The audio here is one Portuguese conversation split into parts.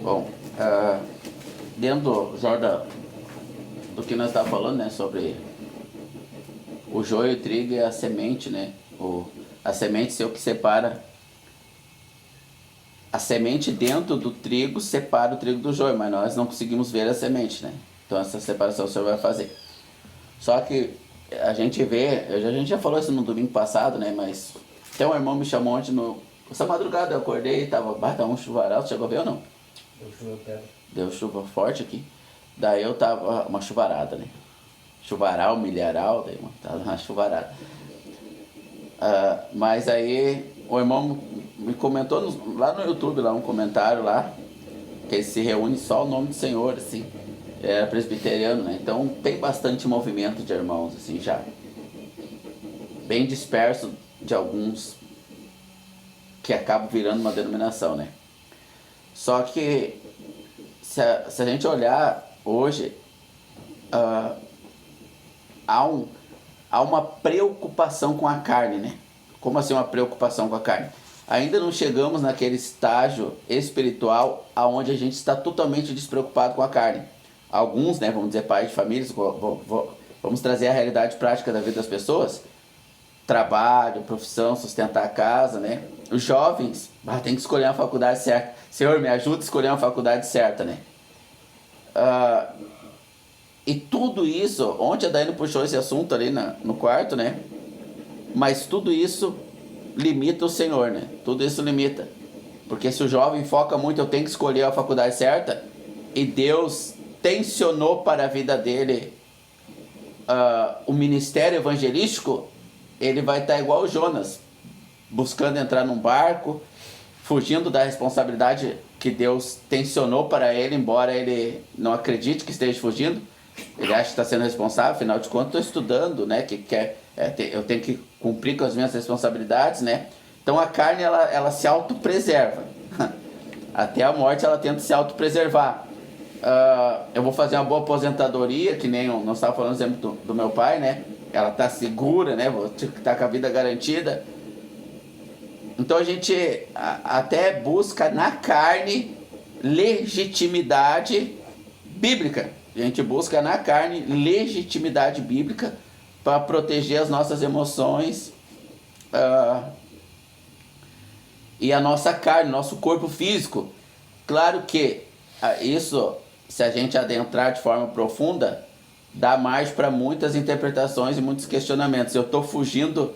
Bom, dentro do que nós estávamos falando, né, sobre o joio, o trigo e a semente, né? A semente é o que separa. A semente dentro do trigo separa o trigo do joio, mas nós não conseguimos ver a semente, né? Então essa separação o Senhor vai fazer. Só que a gente vê, a gente já falou isso no domingo passado, né? Mas até um irmão me chamou ontem essa madrugada eu acordei e tava um chuvaral, você chegou a ver ou não? Deu chuva pedra. Deu chuva forte aqui. Daí eu tava uma chuvarada, né? Chuvaral, milharal, daí tava uma chuvarada. Mas aí o irmão me comentou lá no YouTube, lá um comentário lá, que ele se reúne só o nome do Senhor, assim. Era presbiteriano, né? Então tem bastante movimento de irmãos, assim, já. Bem disperso de alguns que acabam virando uma denominação, né? Só que se a gente olhar hoje, há uma preocupação com a carne, né? Como assim uma preocupação com a carne? Ainda não chegamos naquele estágio espiritual aonde a gente está totalmente despreocupado com a carne. Alguns, né, vamos dizer, pais de famílias, vamos trazer a realidade prática da vida das pessoas. Trabalho, profissão, sustentar a casa, né? Os jovens, tem que escolher uma faculdade certa. Senhor, me ajuda a escolher uma faculdade certa, né? E tudo isso, ontem a Daiane puxou esse assunto ali no quarto, né? Mas tudo isso limita o Senhor, né? Tudo isso limita. Porque se o jovem foca muito, eu tenho que escolher a faculdade certa, e Deus tensionou para a vida dele o ministério evangelístico, ele vai estar igual o Jonas, buscando entrar num barco, fugindo da responsabilidade que Deus tensionou para ele, embora ele não acredite que esteja fugindo. Ele acha que está sendo responsável, afinal de contas estou estudando, né? Eu tenho que cumprir com as minhas responsabilidades, né? Então a carne ela se autopreserva. Até a morte ela tenta se autopreservar. Eu vou fazer uma boa aposentadoria, que nem nós estávamos falando exemplo do meu pai, né? Ela está segura, né? Vou estar com a vida garantida. Então a gente até busca na carne legitimidade bíblica. A gente busca na carne legitimidade bíblica para proteger as nossas emoções e a nossa carne, nosso corpo físico. Claro que isso, se a gente adentrar de forma profunda, dá margem para muitas interpretações e muitos questionamentos. Eu estou fugindo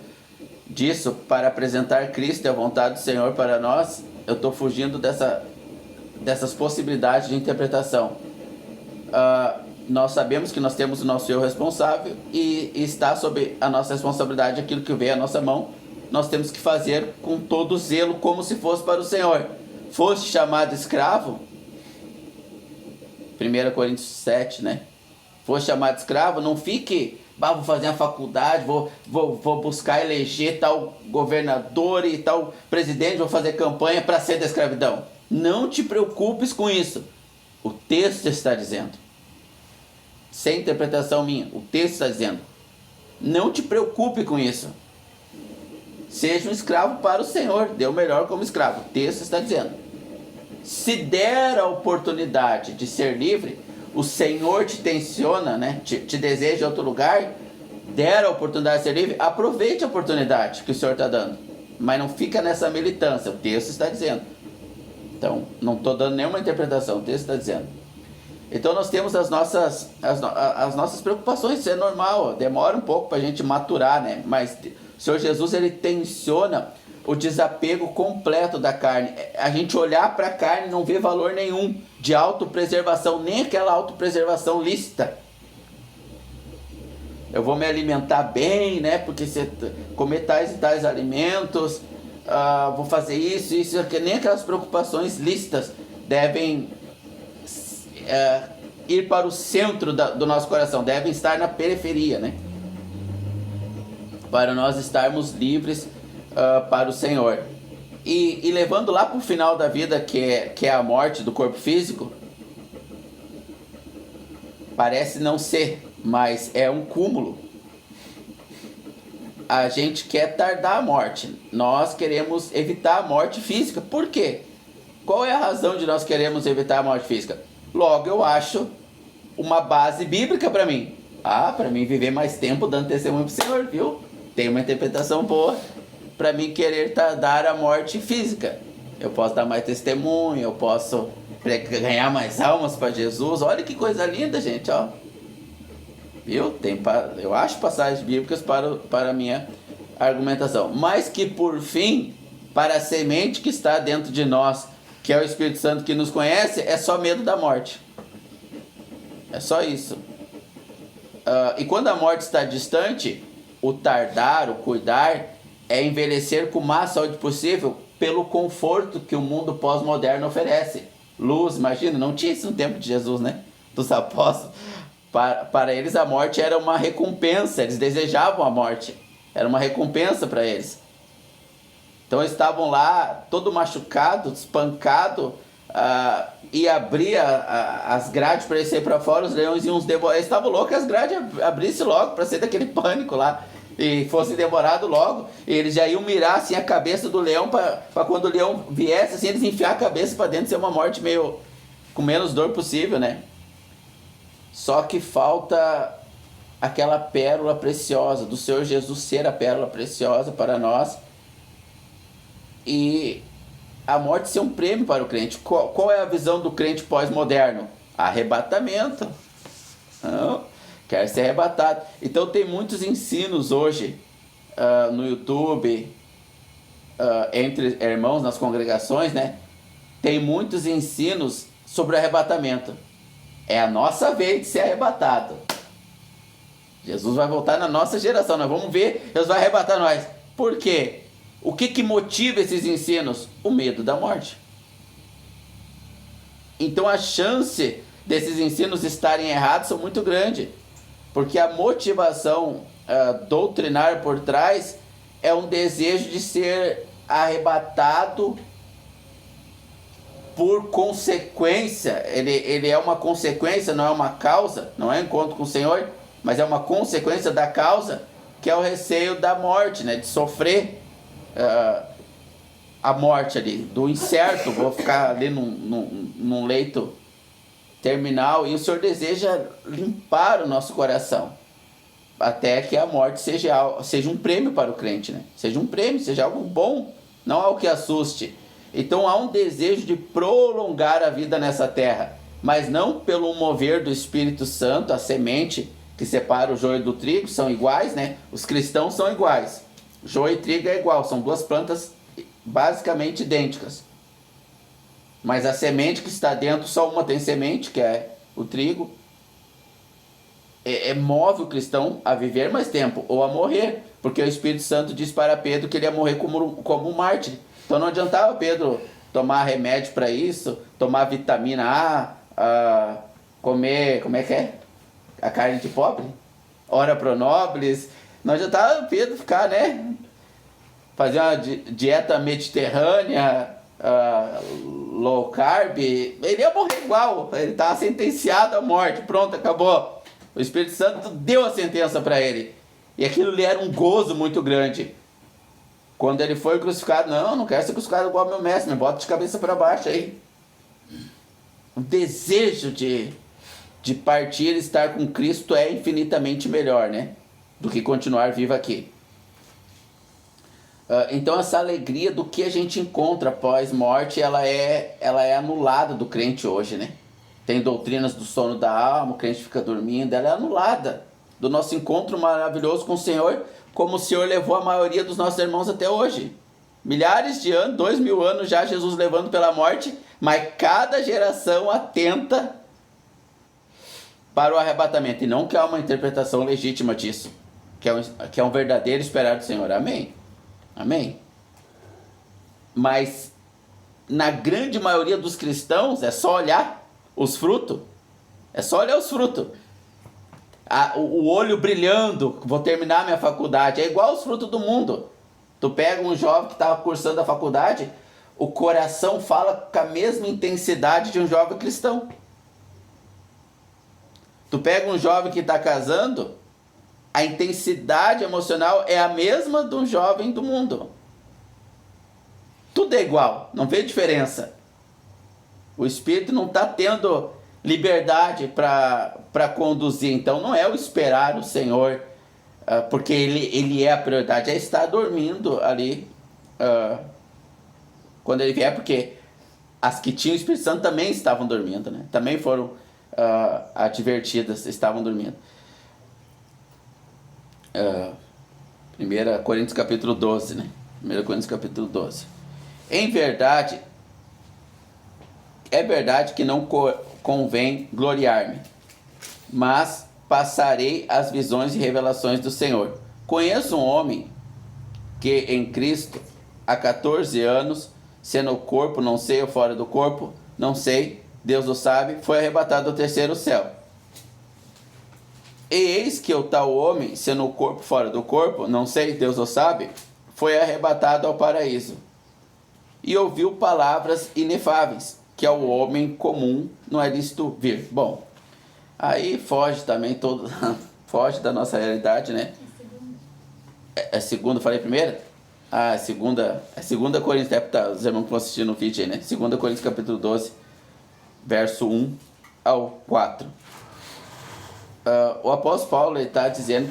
disso para apresentar Cristo e a vontade do Senhor para nós. Eu estou fugindo dessas possibilidades de interpretação. Nós sabemos que nós temos o nosso eu responsável e está sob a nossa responsabilidade aquilo que vem à nossa mão. Nós temos que fazer com todo zelo, como se fosse para o Senhor. Foste chamado escravo, 1 Coríntios 7, né? Foste chamado escravo, não fique, vou fazer a faculdade, vou buscar eleger tal governador e tal presidente, vou fazer campanha para ser da escravidão. Não te preocupes com isso. O texto está dizendo. Sem interpretação minha, o texto está dizendo. Não te preocupe com isso. Seja um escravo para o Senhor, dê o melhor como escravo. O texto está dizendo. Se der a oportunidade de ser livre, o Senhor te tensiona, né? te deseja em outro lugar, der a oportunidade de ser livre, aproveite a oportunidade que o Senhor está dando. Mas não fica nessa militância, o texto está dizendo. Então, não estou dando nenhuma interpretação, o texto está dizendo. Então nós temos as nossas preocupações, isso é normal, demora um pouco para a gente maturar, né? Mas o Senhor Jesus, ele tensiona o desapego completo da carne. A gente olhar para a carne e não vê valor nenhum de autopreservação, nem aquela autopreservação lícita. Eu vou me alimentar bem, né? Porque se comer tais e tais alimentos, vou fazer isso, nem aquelas preocupações lícitas devem ir para o centro do nosso coração, devem estar na periferia, né? Para nós estarmos livres para o Senhor. E levando lá para o final da vida, que é a morte do corpo físico, parece não ser, mas é um cúmulo. A gente quer tardar a morte, nós queremos evitar a morte física. Por quê? qual é a razão de nós queremos evitar a morte física? Logo, eu acho uma base bíblica para mim. Para mim viver mais tempo dando testemunho pro Senhor, viu? Tem uma interpretação boa para mim querer dar a morte física. Eu posso dar mais testemunho, eu posso ganhar mais almas para Jesus. Olha que coisa linda, gente, ó. Viu? Eu acho passagens bíblicas para a minha argumentação. Mas que por fim, para a semente que está dentro de nós, que é o Espírito Santo que nos conhece, é só medo da morte. É só isso. E quando a morte está distante, o tardar, o cuidar, é envelhecer com o mais saúde possível pelo conforto que o mundo pós-moderno oferece. Luz, imagina, não tinha isso no tempo de Jesus, né? Dos apóstolos. Para eles a morte era uma recompensa, eles desejavam a morte. Era uma recompensa para eles. Então eles estavam lá, todo machucado, espancado, e abria as grades para eles sair para fora, os leões iam uns devorar. Eles estavam loucos que as grades abrissem logo para sair daquele pânico lá e fosse devorado logo. E eles já iam mirar assim a cabeça do leão para quando o leão viesse, assim, eles enfiar a cabeça para dentro, ser uma morte meio com menos dor possível, né? Só que falta aquela pérola preciosa do Senhor Jesus ser a pérola preciosa para nós e a morte ser um prêmio para o crente. Qual é a visão do crente pós-moderno? Arrebatamento. Não, quer ser arrebatado. Então tem muitos ensinos hoje no YouTube, entre irmãos nas congregações, né? Tem muitos ensinos sobre o arrebatamento. É a nossa vez de ser arrebatado. Jesus vai voltar na nossa geração, nós vamos ver, Deus vai arrebatar nós. Por quê? O que motiva esses ensinos? O medo da morte. Então a chance desses ensinos estarem errados são muito grande, porque a motivação doutrinária por trás é um desejo de ser arrebatado por consequência. Ele é uma consequência, não é uma causa, não é encontro com o Senhor, mas é uma consequência da causa, que é o receio da morte, né? De sofrer a morte ali, do incerto, vou ficar ali num leito terminal, e o Senhor deseja limpar o nosso coração, até que a morte seja um prêmio para o crente, né? Seja um prêmio, seja algo bom, não algo que assuste. Então há um desejo de prolongar a vida nessa terra, mas não pelo mover do Espírito Santo, a semente que separa o joio do trigo, são iguais, né? Os cristãos são iguais. Joio e trigo é igual, são duas plantas basicamente idênticas. Mas a semente que está dentro, só uma tem semente, que é o trigo. Move o cristão a viver mais tempo ou a morrer, porque o Espírito Santo diz para Pedro que ele ia morrer como um mártir. Então não adiantava Pedro tomar remédio para isso, tomar vitamina A, comer, como é que é? A carne de pobre? Ora pro nobres. Não adiantava Pedro ficar, né? Fazer uma dieta mediterrânea, low carb. Ele ia morrer igual, ele estava sentenciado à morte, pronto, acabou. O Espírito Santo deu a sentença para ele. E aquilo lhe era um gozo muito grande. Quando ele foi crucificado, não quero ser crucificado igual ao meu mestre, me bota de cabeça para baixo aí. O desejo de partir e estar com Cristo é infinitamente melhor, né? Do que continuar vivo aqui. Então essa alegria do que a gente encontra após morte, ela é anulada do crente hoje, né? Tem doutrinas do sono da alma, o crente fica dormindo, ela é anulada do nosso encontro maravilhoso com o Senhor, como o Senhor levou a maioria dos nossos irmãos até hoje. Milhares de anos, 2000 anos já Jesus levando pela morte, mas cada geração atenta para o arrebatamento. E não que há uma interpretação legítima disso, que é um verdadeiro esperar do Senhor. Amém? Amém? Mas na grande maioria dos cristãos é só olhar os frutos. É só olhar os frutos. O olho brilhando, vou terminar minha faculdade, é igual os frutos do mundo. Tu pega um jovem que estava cursando a faculdade, o coração fala com a mesma intensidade de um jovem cristão. Tu pega um jovem que está casando, a intensidade emocional é a mesma de um jovem do mundo. Tudo é igual, não vê diferença. O Espírito não está tendo liberdade para conduzir. Então não é o esperar o Senhor, porque ele é a prioridade, é estar dormindo ali quando ele vier, porque as que tinham o Espírito Santo também estavam dormindo, né? Também foram advertidas, estavam dormindo. 1 Coríntios capítulo 12, né? 1 Coríntios capítulo 12. Em verdade, é verdade que não convém gloriar-me, mas passarei as visões e revelações do Senhor. Conheço um homem que em Cristo há 14 anos, sendo o corpo, não sei, ou fora do corpo, não sei, Deus o sabe, foi arrebatado ao terceiro céu. E eis que o tal homem, sendo o corpo fora do corpo, não sei, Deus o sabe, foi arrebatado ao paraíso. E ouviu palavras inefáveis, que ao homem comum não é lícito vir. Bom, aí foge também todo, foge da nossa realidade, né? É segunda, falei primeiro? É segunda Coríntios, os irmãos que vão assistir no vídeo aí, né? 2 Coríntios capítulo 12, verso 1 ao 4. O apóstolo Paulo está dizendo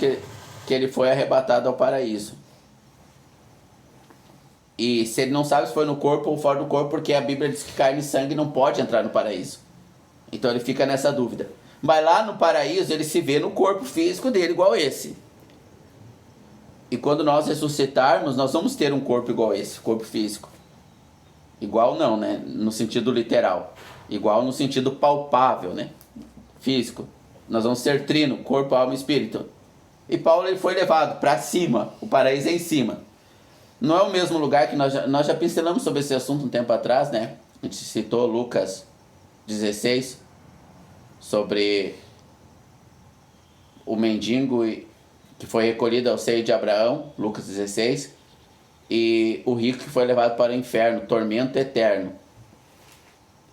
que ele foi arrebatado ao paraíso. E se ele não sabe se foi no corpo ou fora do corpo, porque a Bíblia diz que carne e sangue não pode entrar no paraíso. Então ele fica nessa dúvida. Mas lá no paraíso ele se vê no corpo físico dele igual esse. E quando nós ressuscitarmos, nós vamos ter um corpo igual esse, corpo físico. Igual não, né? No sentido literal. Igual no sentido palpável, né? Físico. Nós vamos ser trino, corpo, alma e espírito. E Paulo ele foi levado para cima, o paraíso é em cima. Não é o mesmo lugar que nós já pincelamos sobre esse assunto um tempo atrás, né? A gente citou Lucas 16, sobre o mendigo que foi recolhido ao seio de Abraão, Lucas 16, e o rico que foi levado para o inferno, tormento eterno.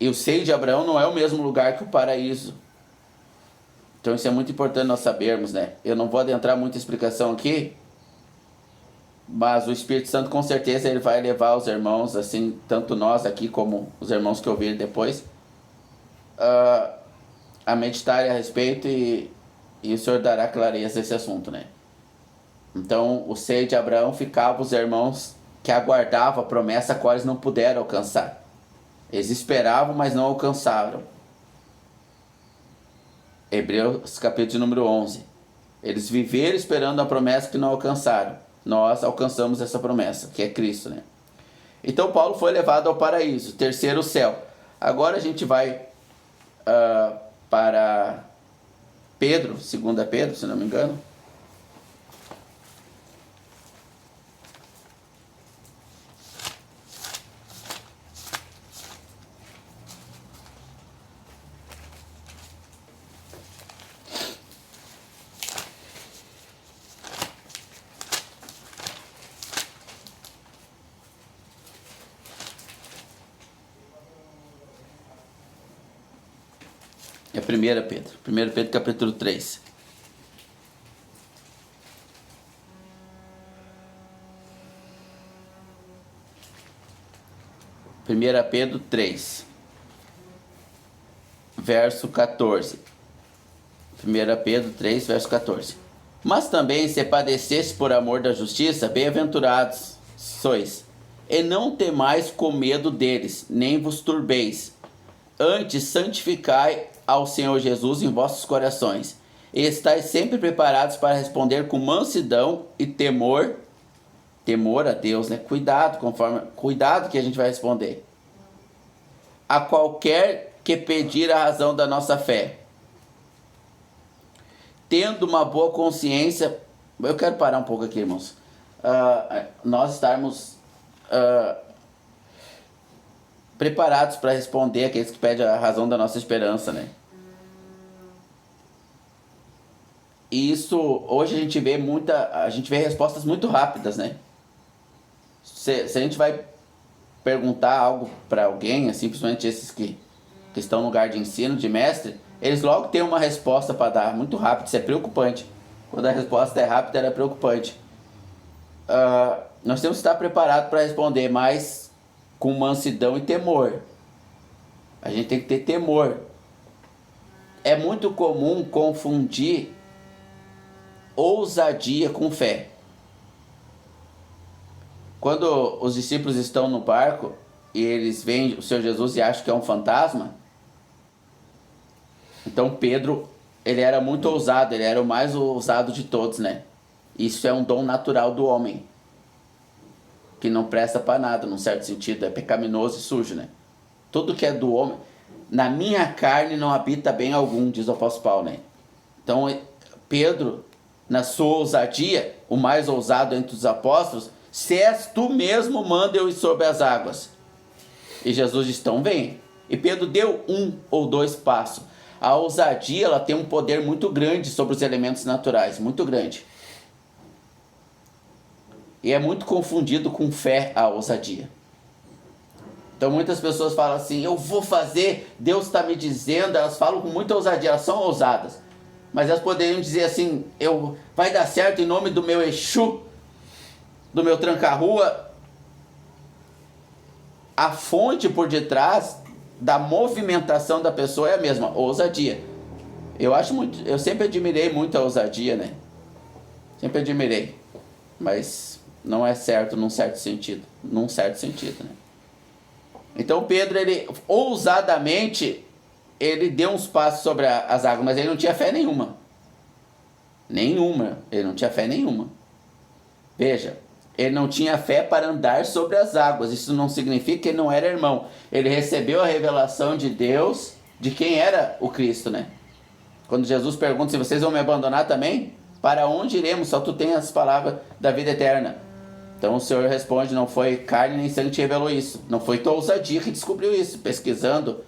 E o seio de Abraão não é o mesmo lugar que o paraíso. Então isso é muito importante nós sabermos, né? Eu não vou adentrar muita explicação aqui, mas o Espírito Santo com certeza ele vai levar os irmãos, assim, tanto nós aqui como os irmãos que ouvirem depois, a meditar a respeito e o Senhor dará clareza a esse assunto, né? Então o seio de Abraão ficava os irmãos que aguardavam a promessa a qual eles não puderam alcançar. Eles esperavam, mas não alcançaram. Hebreus capítulo número 11. Eles viveram esperando a promessa que não alcançaram. Nós alcançamos essa promessa, que é Cristo, né? Então Paulo foi levado ao paraíso, terceiro céu. Agora a gente vai para Pedro, 2 Pedro, se não me engano. É 1 Pedro. 1 Pedro capítulo 3. Primeira Pedro 3, verso 14. 1 Pedro 3, verso 14. Mas também, se padecesse por amor da justiça, bem-aventurados sois, e não temais com medo deles, nem vos turbeis. Antes, santificai ao Senhor Jesus em vossos corações, e estáis sempre preparados para responder com mansidão e temor a Deus, né? Cuidado que a gente vai responder. A qualquer que pedir a razão da nossa fé, tendo uma boa consciência. Eu quero parar um pouco aqui, irmãos. Nós estarmos preparados para responder aqueles que pedem a razão da nossa esperança, né? E isso, hoje a gente vê respostas muito rápidas, né? Se a gente vai perguntar algo para alguém, assim, principalmente esses que estão no lugar de ensino, de mestre, eles logo têm uma resposta para dar, muito rápido, isso é preocupante. Quando a resposta é rápida, ela é preocupante. Nós temos que estar preparados para responder, mas com mansidão e temor. A gente tem que ter temor. É muito comum confundir ousadia com fé. Quando os discípulos estão no barco e eles veem o Senhor Jesus e acham que é um fantasma, então Pedro, ele era muito ousado, ele era o mais ousado de todos, né? Isso é um dom natural do homem, que não presta para nada, num certo sentido, é pecaminoso e sujo, né? Tudo que é do homem, na minha carne não habita bem algum, diz o apóstolo Paulo, né? Então Pedro, na sua ousadia, o mais ousado entre os apóstolos, se és tu mesmo, manda eu ir sobre as águas. E Jesus diz, então vem. E Pedro deu 1 ou 2 passos. A ousadia, ela tem um poder muito grande sobre os elementos naturais, muito grande. E é muito confundido com fé a ousadia. Então muitas pessoas falam assim, eu vou fazer, Deus está me dizendo, elas falam com muita ousadia, elas são ousadas. Mas elas poderiam dizer assim, vai dar certo em nome do meu Exu, do meu tranca-rua. A fonte por detrás da movimentação da pessoa é a mesma, ousadia. Eu sempre admirei muito a ousadia, né? Sempre admirei. Mas não é certo num certo sentido. Né? Então Pedro, ele ousadamente, ele deu uns passos sobre as águas, mas ele não tinha fé nenhuma. Ele não tinha fé nenhuma. Veja, ele não tinha fé para andar sobre as águas. Isso não significa que ele não era irmão. Ele recebeu a revelação de Deus, de quem era o Cristo, né? Quando Jesus pergunta se vocês vão me abandonar também, para onde iremos? Só tu tens as palavras da vida eterna. Então o Senhor responde, não foi carne nem sangue que te revelou isso. Não foi tua ousadia que descobriu isso. Pesquisando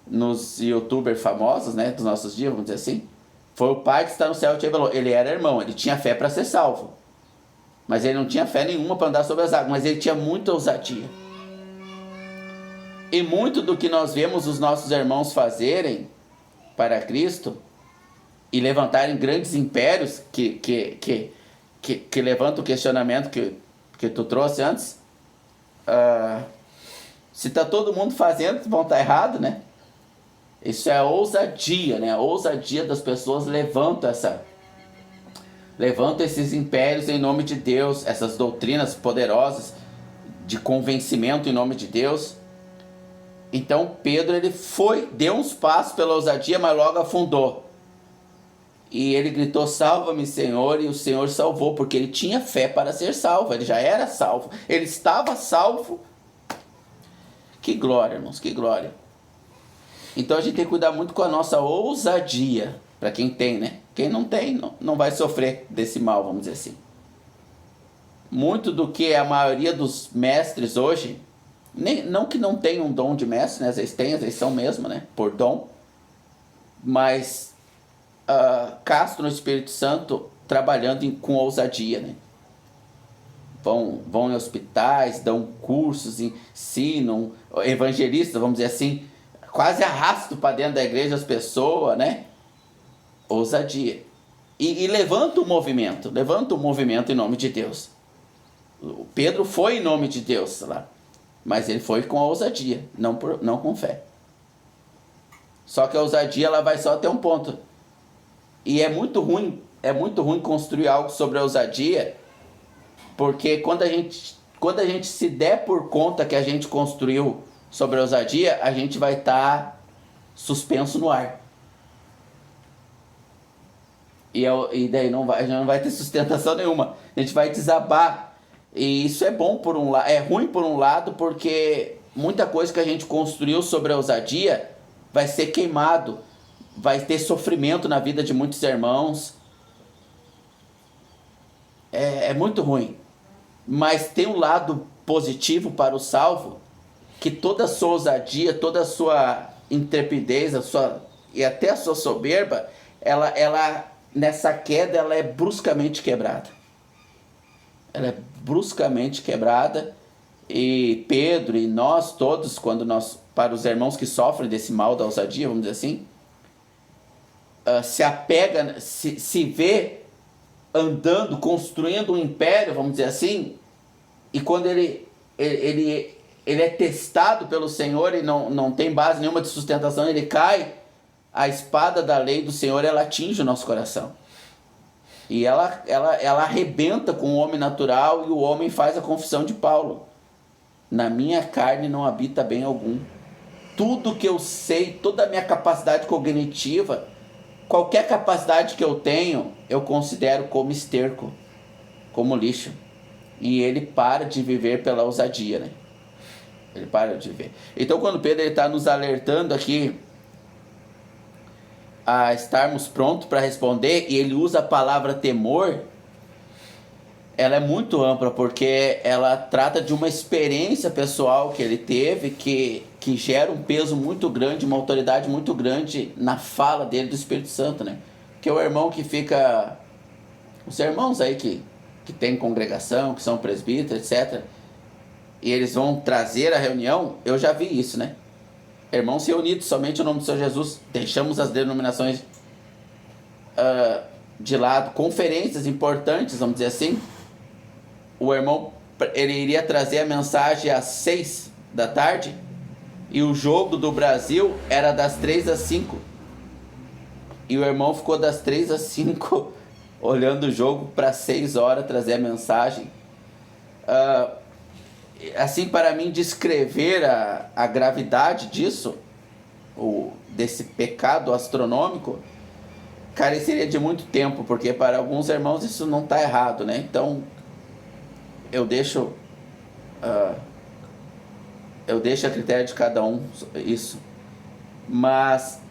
nos youtubers famosos, né, dos nossos dias, vamos dizer assim. Foi o Pai que está no céu que te revelou. Ele era irmão, ele tinha fé para ser salvo. Mas ele não tinha fé nenhuma para andar sobre as águas, mas ele tinha muita ousadia. E muito do que nós vemos os nossos irmãos fazerem para Cristo e levantarem grandes impérios que levantam o questionamento que tu trouxe antes. Se está todo mundo fazendo, vão estar errado, né? Isso é ousadia, né? A ousadia das pessoas levanta esses impérios em nome de Deus, essas doutrinas poderosas de convencimento em nome de Deus. Então Pedro, ele deu uns passos pela ousadia, mas logo afundou. E ele gritou, salva-me, Senhor, e o Senhor salvou, porque ele tinha fé para ser salvo, ele já era salvo, ele estava salvo. Que glória, irmãos, que glória. Então a gente tem que cuidar muito com a nossa ousadia, para quem tem, né? Quem não tem, não vai sofrer desse mal, vamos dizer assim. Muito do que a maioria dos mestres hoje, não que não tenham um dom de mestre, né? Às vezes são mesmo, né? Por dom. Mas Castro no Espírito Santo trabalhando com ousadia, né? Vão em hospitais, dão cursos, ensinam, evangelistas, vamos dizer assim, quase arrastam para dentro da igreja as pessoas, né? Ousadia. E levanta o movimento em nome de Deus. O Pedro foi em nome de Deus lá, mas ele foi com a ousadia, não com fé. Só que a ousadia, ela vai só até um ponto. E é muito ruim construir algo sobre a ousadia, porque quando a gente se der por conta que a gente construiu sobre a ousadia, a gente vai estar suspenso no ar. E daí a gente não vai ter sustentação nenhuma. A gente vai desabar. E isso é bom por um lado, é ruim por um lado, porque muita coisa que a gente construiu sobre a ousadia vai ser queimado. Vai ter sofrimento na vida de muitos irmãos. É muito ruim. Mas tem um lado positivo para o salvo, que toda a sua ousadia, toda a sua intrepidez, e até a sua soberba, ela nessa queda, ela é bruscamente quebrada. Ela é bruscamente quebrada. E Pedro e nós todos, para os irmãos que sofrem desse mal da ousadia, vamos dizer assim, se apega, se vê andando, construindo um império, vamos dizer assim, e quando ele ele é testado pelo Senhor e não tem base nenhuma de sustentação, ele cai, a espada da lei do Senhor, ela atinge o nosso coração. E ela arrebenta com o homem natural, e o homem faz a confissão de Paulo: na minha carne não habita bem algum. Tudo que eu sei, toda a minha capacidade cognitiva, qualquer capacidade que eu tenho, eu considero como esterco, como lixo. E ele para de viver pela ousadia, né? Ele para de viver. Então, quando Pedro está nos alertando aqui a estarmos prontos para responder, e ele usa a palavra temor, ela é muito ampla, porque ela trata de uma experiência pessoal que ele teve, que gera um peso muito grande, uma autoridade muito grande na fala dele do Espírito Santo, né? Que é o irmão que fica... Os irmãos aí que tem congregação, que são presbíteros, etc., e eles vão trazer a reunião, eu já vi isso, né? Irmãos reunidos somente no nome do Senhor Jesus, deixamos as denominações de lado, conferências importantes, vamos dizer assim. O irmão, ele iria trazer a mensagem às 6 da tarde, e o jogo do Brasil era das 3 às 5, e o irmão ficou das 3 às 5 olhando o jogo para 6 horas trazer a mensagem. Assim, para mim descrever a gravidade disso, desse pecado astronômico, careceria de muito tempo, porque para alguns irmãos isso não está errado, né? Então eu deixo a critério de cada um isso. Mas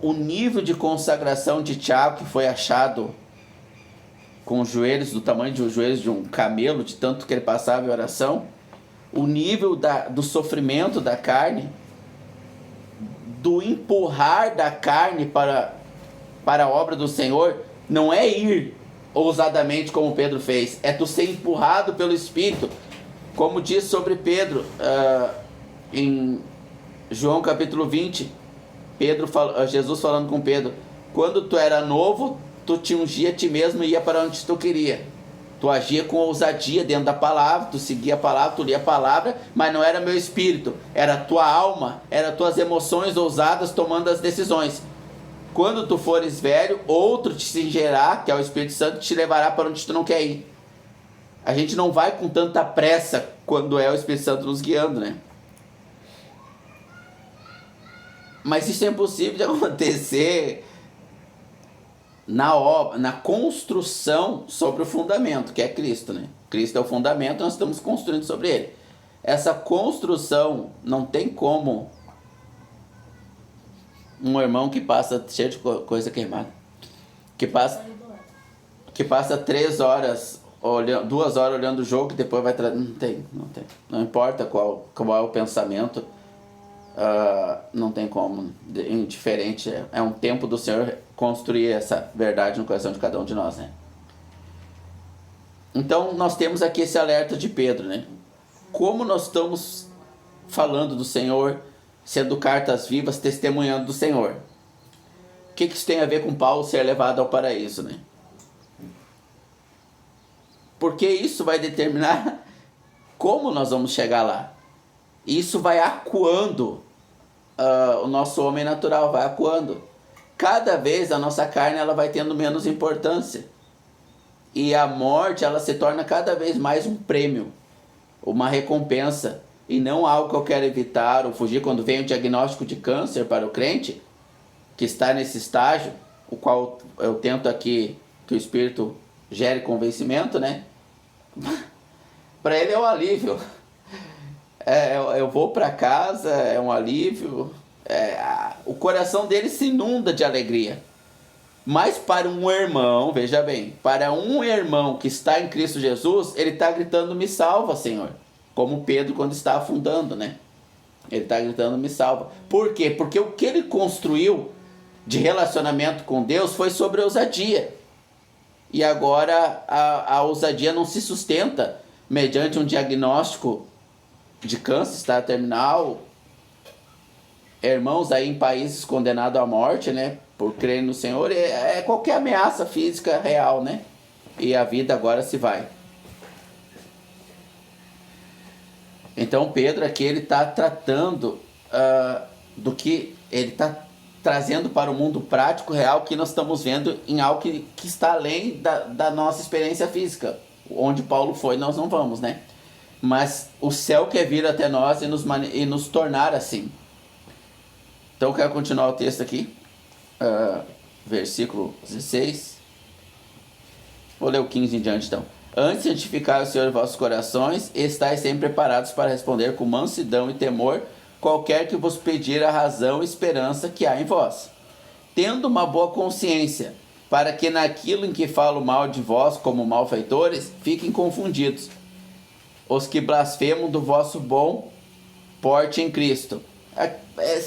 o nível de consagração de Tiago, que foi achado com os joelhos do tamanho de os joelhos de um camelo, de tanto que ele passava em oração, o nível do sofrimento da carne, do empurrar da carne para a obra do Senhor, não é ir ousadamente como Pedro fez, é tu ser empurrado pelo Espírito, como diz sobre Pedro em João capítulo 20, Jesus falando com Pedro: quando tu era novo, tu te ungia a ti mesmo e ia para onde tu queria. Tu agia com ousadia dentro da palavra, tu seguia a palavra, tu lia a palavra, mas não era meu espírito, era a tua alma, era tuas emoções ousadas tomando as decisões. Quando tu fores velho, outro te cingerá, que é o Espírito Santo, te levará para onde tu não quer ir. A gente não vai com tanta pressa quando é o Espírito Santo nos guiando, né? Mas isso é impossível de acontecer na obra, na construção sobre o fundamento, que é Cristo, né? Cristo é o fundamento, nós estamos construindo sobre ele. Essa construção não tem como um irmão que passa cheio de coisa queimada, que passa 3 horas olhando, 2 horas olhando o jogo, e depois vai não importa qual é o pensamento, não tem como, indiferente, é um tempo do Senhor construir essa verdade no coração de cada um de nós, né? Então nós temos aqui esse alerta de Pedro, né? Como nós estamos falando do Senhor, sendo cartas vivas, testemunhando do Senhor. O que isso tem a ver com Paulo ser levado ao paraíso, né? Porque isso vai determinar como nós vamos chegar lá. Isso vai acuando, o nosso homem natural vai acuando. Cada vez a nossa carne ela vai tendo menos importância. E a morte ela se torna cada vez mais um prêmio, uma recompensa, e não algo que eu quero evitar ou fugir. Quando vem o diagnóstico de câncer para o crente, que está nesse estágio, o qual eu tento aqui que o Espírito gere convencimento, né? Para ele é um alívio. Eu vou para casa, é um alívio. O coração dele se inunda de alegria. Mas para um irmão, veja bem, para um irmão que está em Cristo Jesus, ele está gritando: me salva, Senhor. Como Pedro quando está afundando, né? Ele está gritando: me salva. Por quê? Porque o que ele construiu de relacionamento com Deus foi sobre ousadia. E agora a ousadia não se sustenta mediante um diagnóstico de câncer, estado terminal. Irmãos aí em países condenados à morte, né? Por crer no Senhor, é qualquer ameaça física real, né? E a vida agora se vai. Então Pedro aqui ele está tratando do que ele está trazendo para o mundo prático, real, que nós estamos vendo em algo que está além da nossa experiência física. Onde Paulo foi, nós não vamos, né? Mas o céu quer vir até nós e nos tornar assim. Então eu quero continuar o texto aqui. Versículo 16. Vou ler o 15 em diante então. Antes de santificar o Senhor em vossos corações, estáis sempre preparados para responder com mansidão e temor qualquer que vos pedir a razão e esperança que há em vós, tendo uma boa consciência, para que naquilo em que falo mal de vós como malfeitores, fiquem confundidos os que blasfemam do vosso bom porte em Cristo.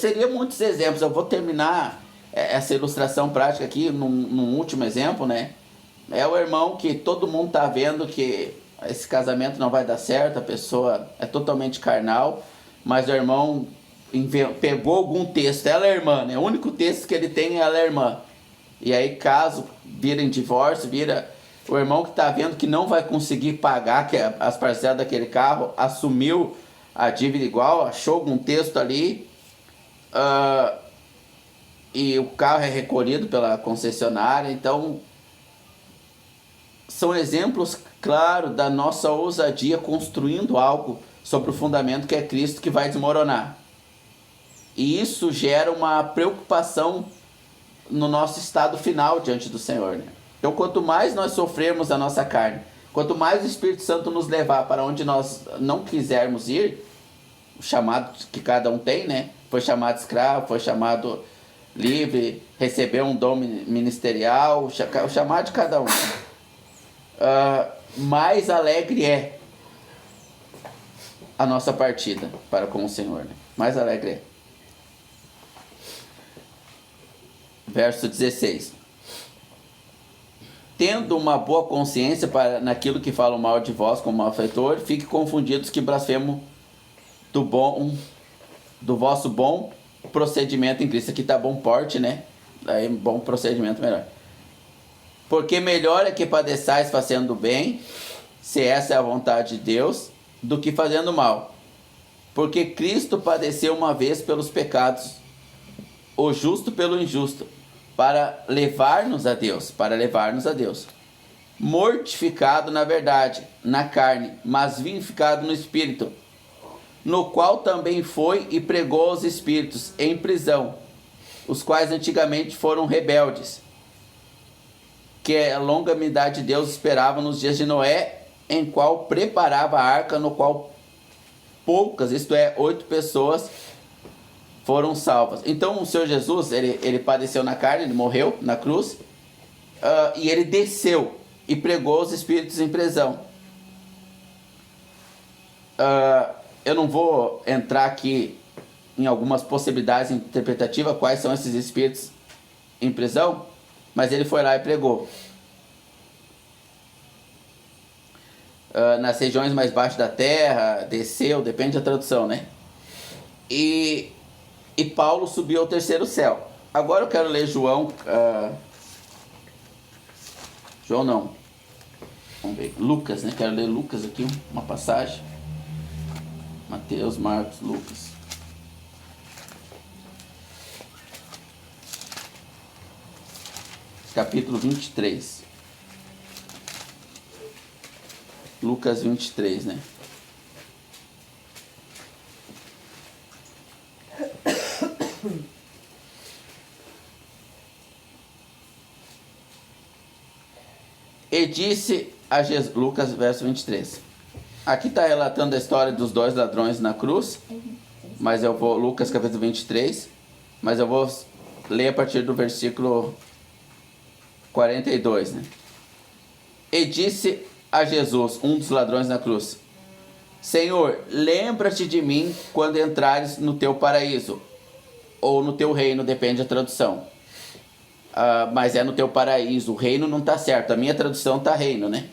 Seria muitos exemplos. Eu vou terminar essa ilustração prática aqui num último exemplo, né? É o irmão que todo mundo está vendo que esse casamento não vai dar certo, a pessoa é totalmente carnal, mas o irmão pegou algum texto, ela é irmã, né? O único texto que ele tem é ela é irmã. E aí caso vira em divórcio, vira o irmão que está vendo que não vai conseguir pagar as parcelas daquele carro, assumiu a dívida igual, achou algum texto ali, e o carro é recolhido pela concessionária. Então são exemplos claros da nossa ousadia construindo algo sobre o fundamento que é Cristo, que vai desmoronar. E isso gera uma preocupação no nosso estado final diante do Senhor, né? Então quanto mais nós sofrermos a nossa carne, quanto mais o Espírito Santo nos levar para onde nós não quisermos ir, o chamado que cada um tem, né? Foi chamado escravo, foi chamado livre, recebeu um dom ministerial, o chamado de cada um. Mais alegre é a nossa partida para com o Senhor, né? Mais alegre é. Verso 16. Tendo uma boa consciência para naquilo que falam mal de vós como malfeitor, fique confundidos que blasfemam do vosso bom procedimento em Cristo. Aqui está bom porte, né? Aí bom procedimento melhor. Porque melhor é que padeçais fazendo bem, se essa é a vontade de Deus, do que fazendo mal. Porque Cristo padeceu uma vez pelos pecados, o justo pelo injusto, para levar-nos a Deus, mortificado na verdade, na carne, mas vivificado no Espírito, no qual também foi e pregou aos espíritos em prisão, os quais antigamente foram rebeldes, que a longanimidade de Deus esperava nos dias de Noé, em qual preparava a arca, no qual poucas, isto é, 8 pessoas, foram salvas. Então o Senhor Jesus, ele padeceu na carne, ele morreu na cruz, e ele desceu e pregou os espíritos em prisão. Eu não vou entrar aqui em algumas possibilidades interpretativas, quais são esses espíritos em prisão, mas ele foi lá e pregou. Nas regiões mais baixas da terra, desceu, depende da tradução, né? E Paulo subiu ao terceiro céu. Agora eu quero ler João. João não. Vamos ver. Lucas, né? Quero ler Lucas aqui, uma passagem. Mateus, Marcos, Lucas. Capítulo 23. Lucas 23, né? E disse a Jesus, Lucas verso 23. Aqui está relatando a história dos 2 ladrões na cruz, mas eu vou, Lucas capítulo 23, mas eu vou ler a partir do versículo 42, né? E disse a Jesus, um dos ladrões na cruz: Senhor, lembra-te de mim quando entrares no teu paraíso, ou no teu reino, depende da tradução. Mas é no teu paraíso, o reino não está certo, a minha tradução está reino, né?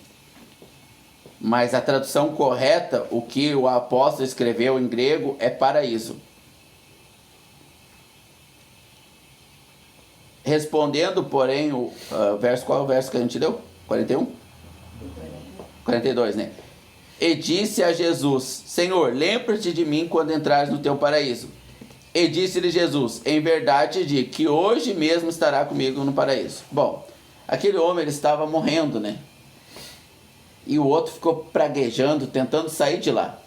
Mas a tradução correta, o que o apóstolo escreveu em grego, é paraíso. Respondendo, porém, qual é o verso que a gente leu? 41? 42, né? e disse a Jesus: Senhor, lembra-te de mim quando entrares no teu paraíso. E disse-lhe Jesus: em verdade te digo que hoje mesmo estará comigo no paraíso. Bom, aquele homem ele estava morrendo, né? E o outro ficou praguejando, tentando sair de lá,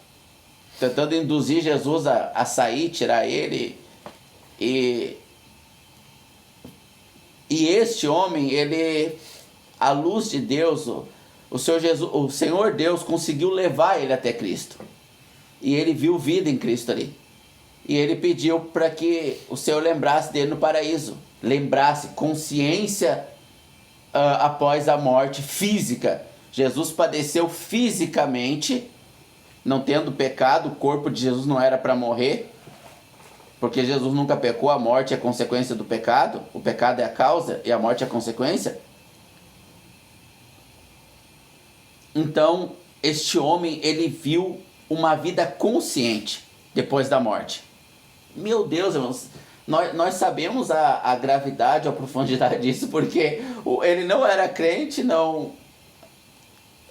tentando induzir Jesus a sair, tirar ele. E este homem, ele, à luz de Deus, o Senhor Deus conseguiu levar ele até Cristo. E ele viu vida em Cristo ali. E ele pediu para que o Senhor lembrasse dele no paraíso. Lembrasse, consciência após a morte física. Jesus padeceu fisicamente, não tendo pecado. O corpo de Jesus não era para morrer, porque Jesus nunca pecou. A morte é consequência do pecado. O pecado é a causa e a morte é a consequência. Então, este homem, ele viu uma vida consciente depois da morte. Meu Deus, irmãos, nós sabemos a gravidade, a profundidade disso, porque ele não era crente, não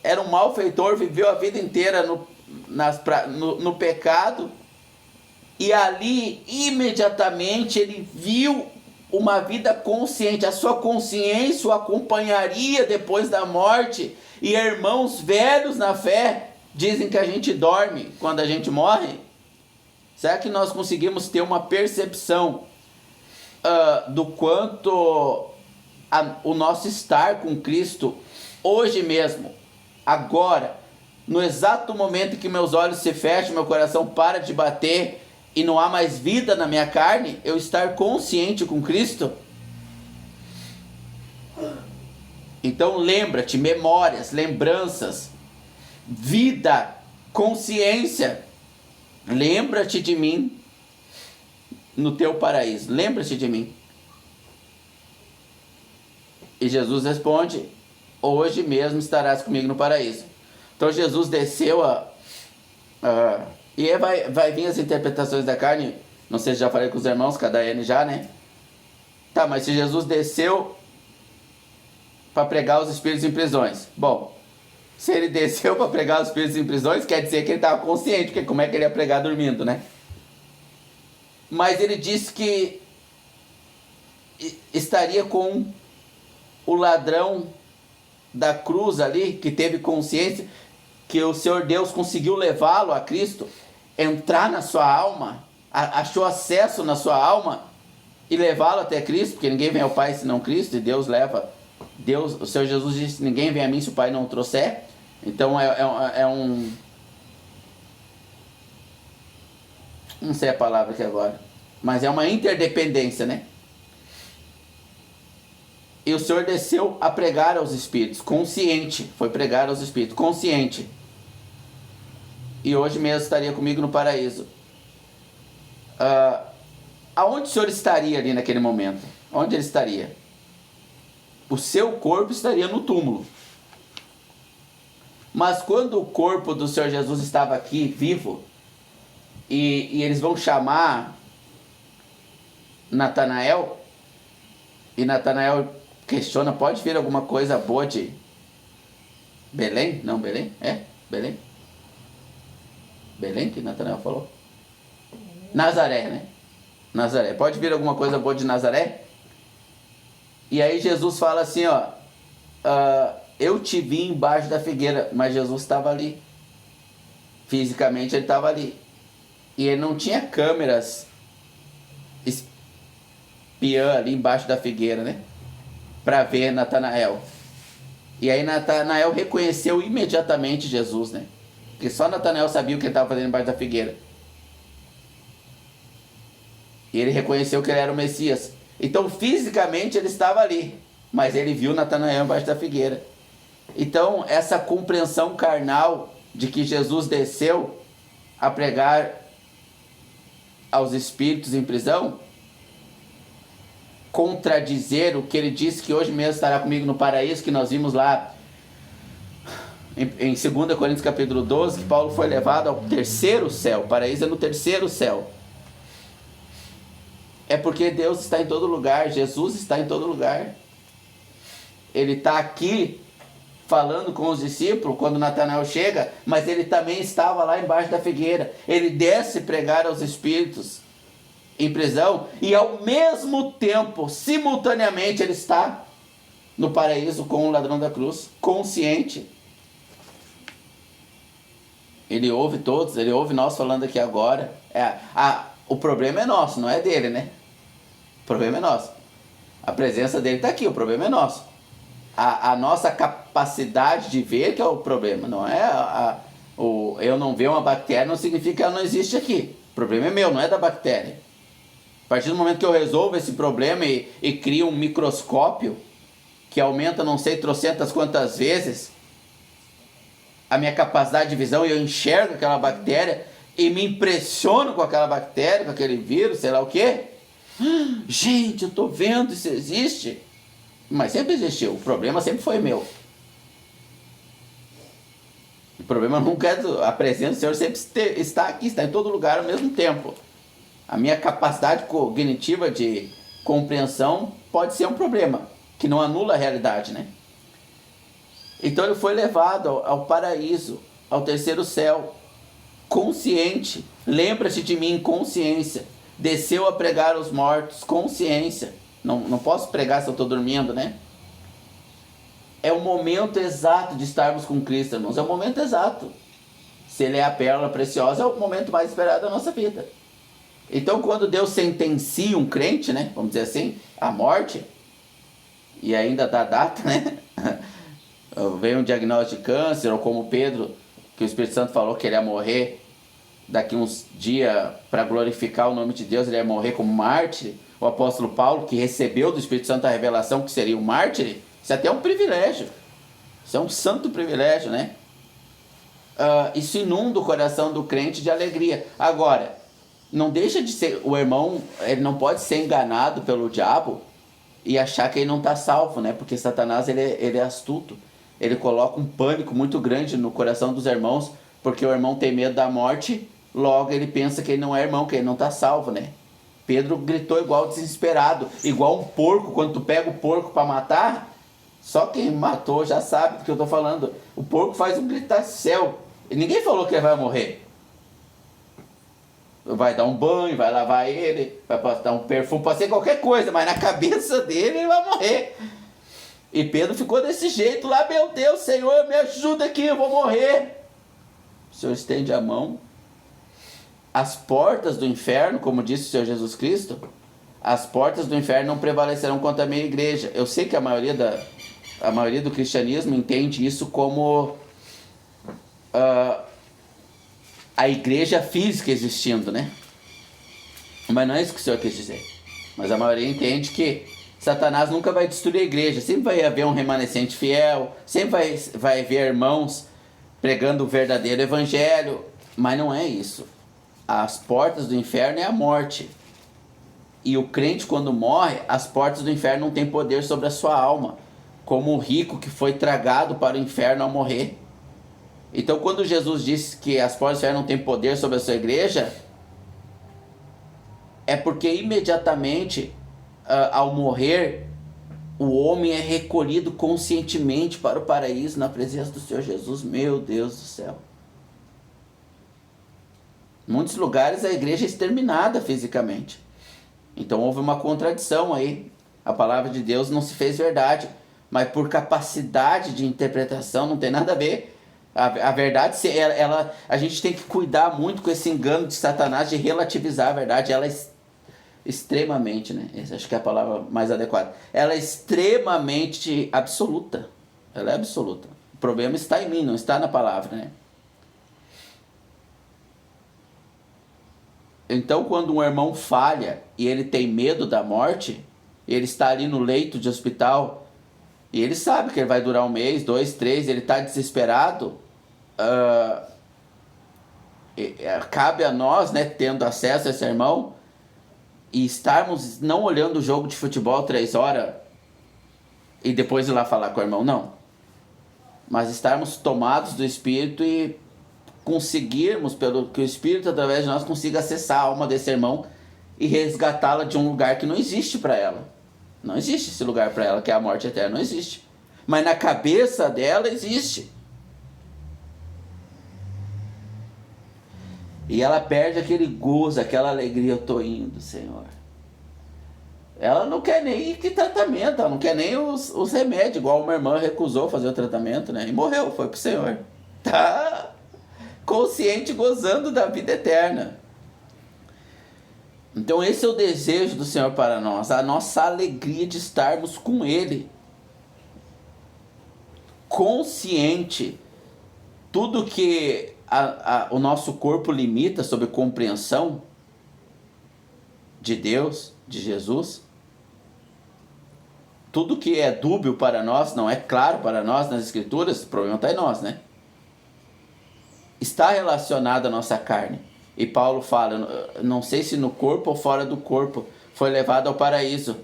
era um malfeitor, viveu a vida inteira no pecado, e ali, imediatamente, ele viu uma vida consciente. A sua consciência o acompanharia depois da morte. E irmãos velhos na fé dizem que a gente dorme quando a gente morre. Será que nós conseguimos ter uma percepção do quanto o nosso estar com Cristo hoje mesmo, agora, no exato momento em que meus olhos se fecham, meu coração para de bater e não há mais vida na minha carne, eu estar consciente com Cristo? Então lembra-te, memórias, lembranças, vida, consciência. Lembra-te de mim no teu paraíso. Lembra-te de mim. E Jesus responde: hoje mesmo estarás comigo no paraíso. Então Jesus desceu e aí vai vir as interpretações da carne. Não sei se já falei com os irmãos, cada N já, né? Tá, mas se Jesus desceu para pregar os espíritos em prisões. Bom, se ele desceu para pregar os espíritos em prisões, quer dizer que ele estava consciente, porque como é que ele ia pregar dormindo, né? Mas ele disse que estaria com o ladrão da cruz ali, que teve consciência, que o Senhor Deus conseguiu levá-lo a Cristo, entrar na sua alma, achou acesso na sua alma e levá-lo até Cristo, porque ninguém vem ao Pai senão Cristo, e Deus leva. O Senhor Jesus disse: ninguém vem a mim se o Pai não o trouxer. Então não sei a palavra aqui agora, mas é uma interdependência, né? E o Senhor desceu a pregar aos espíritos, consciente, foi pregar aos espíritos, consciente. E hoje mesmo estaria comigo no paraíso. Aonde o Senhor estaria ali naquele momento? Onde ele estaria? O seu corpo estaria no túmulo. Mas quando o corpo do Senhor Jesus estava aqui, vivo, e eles vão chamar Natanael, e Natanael questiona: pode vir alguma coisa boa de Belém? Não, Belém? É? Belém? Belém que Natanael falou? Nazaré, né? Nazaré. Pode vir alguma coisa boa de Nazaré? E aí Jesus fala assim, eu te vi embaixo da figueira, mas Jesus estava ali. Fisicamente ele estava ali. E ele não tinha câmeras espiã ali embaixo da figueira, né? Para ver Natanael. E aí Natanael reconheceu imediatamente Jesus, né? Porque só Natanael sabia o que ele estava fazendo embaixo da figueira. E ele reconheceu que ele era o Messias. Então fisicamente ele estava ali, mas ele viu Natanael embaixo da figueira. Então essa compreensão carnal de que Jesus desceu a pregar aos espíritos em prisão, contradizer o que ele disse que hoje mesmo estará comigo no paraíso, que nós vimos lá em 2 Coríntios capítulo 12, que Paulo foi levado ao terceiro céu. O paraíso é no terceiro céu. É porque Deus está em todo lugar, Jesus está em todo lugar. Ele está aqui falando com os discípulos quando Natanael chega, mas ele também estava lá embaixo da figueira. Ele desce pregar aos espíritos em prisão e ao mesmo tempo, simultaneamente, ele está no paraíso com o ladrão da cruz, consciente. Ele ouve todos, ele ouve nós falando aqui agora. O problema é nosso, não é dele, né? O problema é nosso. A presença dele está aqui, o problema é nosso. A nossa capacidade de ver que é o problema, não é eu não ver uma bactéria não significa que ela não existe aqui. O problema é meu, não é da bactéria. A partir do momento que eu resolvo esse problema e crio um microscópio que aumenta não sei trocentas quantas vezes a minha capacidade de visão e eu enxergo aquela bactéria e me impressiono com aquela bactéria, com aquele vírus, sei lá o quê. Gente, eu estou vendo, isso existe. Mas sempre existiu, o problema sempre foi meu. O problema nunca é a presença do Senhor sempre está aqui, está em todo lugar ao mesmo tempo. A minha capacidade cognitiva de compreensão pode ser um problema, que não anula a realidade, né? Então ele foi levado ao paraíso, ao terceiro céu, consciente. Lembra-te de mim, consciência. Desceu a pregar aos mortos, consciência. Não posso pregar se eu estou dormindo, né? É o momento exato de estarmos com Cristo, irmãos. É o momento exato. Se Ele é a pérola preciosa, é o momento mais esperado da nossa vida. Então, quando Deus sentencia um crente, né? Vamos dizer assim, à morte, e ainda dá data, né? Veio um diagnóstico de câncer, ou como Pedro, que o Espírito Santo falou que ele ia morrer daqui uns dias para glorificar o nome de Deus, ele ia morrer como mártir. O apóstolo Paulo, que recebeu do Espírito Santo a revelação que seria um mártir, isso até é um privilégio. Isso é um santo privilégio, né? Isso inunda o coração do crente de alegria. Agora, não deixa de ser, o irmão, ele não pode ser enganado pelo diabo e achar que ele não está salvo, né? Porque Satanás, ele é astuto. Ele coloca um pânico muito grande no coração dos irmãos, porque o irmão tem medo da morte, logo ele pensa que ele não é irmão, que ele não está salvo, né? Pedro gritou igual desesperado, igual um porco. Quando tu pega o porco para matar, só quem matou já sabe do que eu estou falando. O porco faz um gritar céu. E ninguém falou que ele vai morrer. Vai dar um banho, vai lavar ele, vai passar um perfume, pode ser qualquer coisa, mas na cabeça dele ele vai morrer. E Pedro ficou desse jeito lá, meu Deus, Senhor, me ajuda aqui, eu vou morrer. O Senhor estende a mão. As portas do inferno, como disse o Senhor Jesus Cristo, as portas do inferno não prevalecerão contra a minha igreja. Eu sei que a maioria do cristianismo entende isso como a igreja física existindo, né? Mas não é isso que o Senhor quis dizer. Mas a maioria entende que Satanás nunca vai destruir a igreja. Sempre vai haver um remanescente fiel, sempre vai haver irmãos pregando o verdadeiro evangelho. Mas não é isso. As portas do inferno é a morte. E o crente, quando morre, as portas do inferno não têm poder sobre a sua alma, como o rico que foi tragado para o inferno ao morrer. Então, quando Jesus disse que as portas do inferno não têm poder sobre a sua igreja, é porque imediatamente, ao morrer, o homem é recolhido conscientemente para o paraíso na presença do Senhor Jesus. Meu Deus do céu! Em muitos lugares a igreja é exterminada fisicamente. Então houve uma contradição aí. A palavra de Deus não se fez verdade. Mas por capacidade de interpretação não tem nada a ver. A verdade, a gente tem que cuidar muito com esse engano de Satanás de relativizar a verdade. Ela é extremamente, né? Essa acho que é a palavra mais adequada. Ela é extremamente absoluta. Ela é absoluta. O problema está em mim, não está na palavra, né? Então, quando um irmão falha e ele tem medo da morte, ele está ali no leito de hospital e ele sabe que ele vai durar 1 mês, 2, 3, ele está desesperado, cabe a nós, né, tendo acesso a esse irmão, e estarmos não olhando o jogo de futebol 3 horas e depois ir lá falar com o irmão, não. Mas estarmos tomados do Espírito e conseguirmos, pelo que o Espírito através de nós consiga acessar a alma desse irmão e resgatá-la de um lugar que não existe para ela. Não existe esse lugar para ela, que é a morte eterna, não existe. mas na cabeça dela existe. E ela perde aquele gozo, aquela alegria, eu tô indo, Senhor. Ela não quer nem que tratamento, ela não quer nem os remédios, igual uma irmã recusou fazer o tratamento, né? E morreu, foi pro Senhor. Tá consciente, gozando da vida eterna. Então esse é o desejo do Senhor para nós, a nossa alegria de estarmos com Ele. Consciente, tudo que o nosso corpo limita sob compreensão de Deus, de Jesus, tudo que é dúbio para nós, não é claro para nós nas Escrituras, o problema está em nós, né? Está relacionado à nossa carne. E Paulo fala, não sei se no corpo ou fora do corpo, foi levado ao paraíso.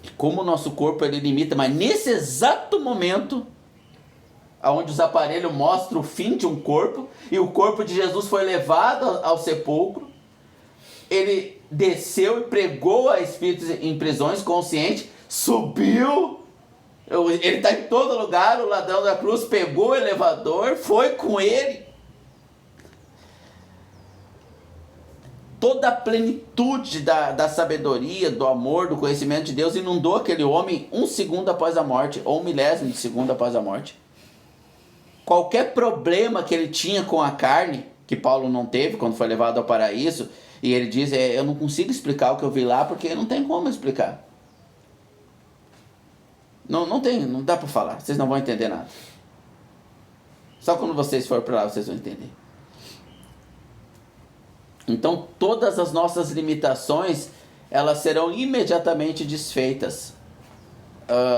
E como o nosso corpo ele limita, mas nesse exato momento, onde os aparelhos mostram o fim de um corpo, e o corpo de Jesus foi levado ao sepulcro, ele desceu e pregou a espíritos em prisões, consciente, subiu, ele está em todo lugar, o ladrão da cruz pegou o elevador, foi com ele. Toda a plenitude da sabedoria, do amor, do conhecimento de Deus inundou aquele homem 1 segundo após a morte, ou 1 milésimo de segundo após a morte. Qualquer problema que ele tinha com a carne, que Paulo não teve quando foi levado ao paraíso, e ele diz, eu não consigo explicar o que eu vi lá, porque não tem como explicar. Não dá para falar, vocês não vão entender nada. Só quando vocês forem para lá, vocês vão entender. Então, todas as nossas limitações, elas serão imediatamente desfeitas.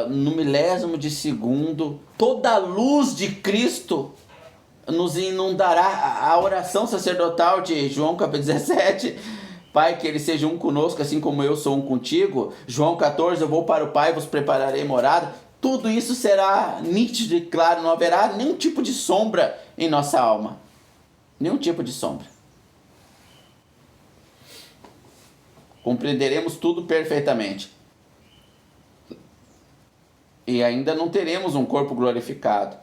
No milésimo de segundo, toda a luz de Cristo nos inundará. A oração sacerdotal de João capítulo 17, Pai, que ele seja um conosco, assim como eu sou um contigo. João 14, eu vou para o Pai, vos prepararei morada. Tudo isso será nítido e claro, não haverá nenhum tipo de sombra em nossa alma. Nenhum tipo de sombra. Compreenderemos tudo perfeitamente. E ainda não teremos um corpo glorificado.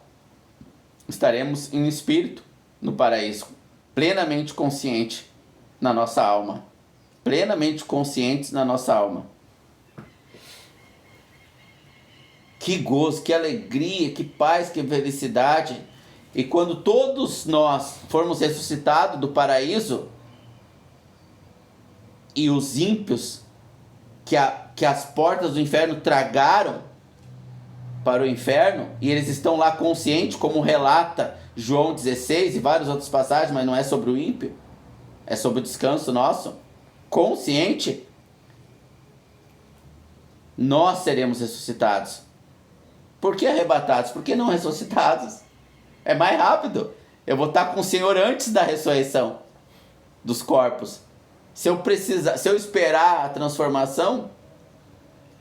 Estaremos em espírito no paraíso, plenamente consciente na nossa alma. Plenamente conscientes na nossa alma. Que gozo, que alegria, que paz, que felicidade. E quando todos nós formos ressuscitados do paraíso, e os ímpios que as portas do inferno tragaram para o inferno, e eles estão lá conscientes, como relata João 16 e várias outras passagens, mas não é sobre o ímpio, é sobre o descanso nosso, consciente, nós seremos ressuscitados. Por que arrebatados? Por que não ressuscitados? É mais rápido. Eu vou estar com o Senhor antes da ressurreição dos corpos. Se eu esperar a transformação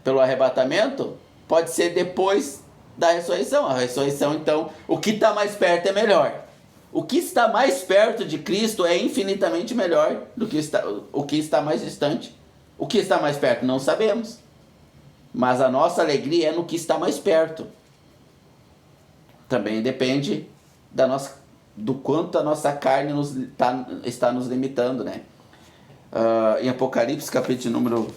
pelo arrebatamento, pode ser depois da ressurreição. A ressurreição, então, o que está mais perto é melhor. O que está mais perto de Cristo é infinitamente melhor do que o que está mais distante. O que está mais perto não sabemos, mas a nossa alegria é no que está mais perto. Também depende do quanto a nossa carne está nos limitando, né? Em Apocalipse, capítulo número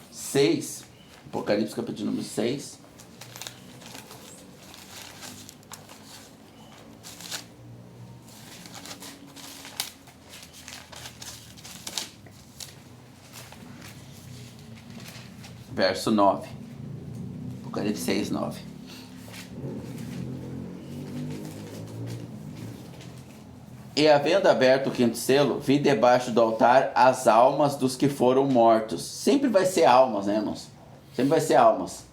6, Apocalipse, capítulo número 6, verso 9, Apocalipse 6, 9. E havendo aberto o quinto selo, vi debaixo do altar as almas dos que foram mortos. Sempre vai ser almas, né, irmãos? Sempre vai ser almas.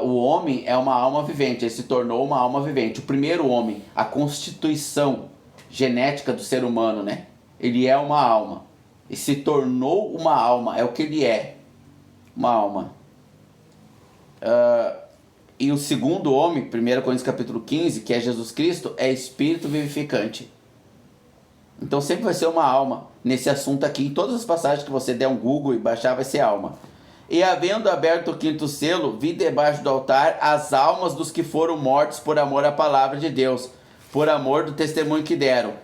O homem é uma alma vivente, ele se tornou uma alma vivente. O primeiro homem, a constituição genética do ser humano, né? Ele é uma alma. E se tornou uma alma, é o que ele é. Uma alma. E o segundo homem, 1 Coríntios capítulo 15, que é Jesus Cristo, é espírito vivificante. Então sempre vai ser uma alma nesse assunto aqui. Em todas as passagens que você der um Google e baixar, vai ser alma. E havendo aberto o quinto selo, vi debaixo do altar as almas dos que foram mortos por amor à palavra de Deus, por amor do testemunho que deram.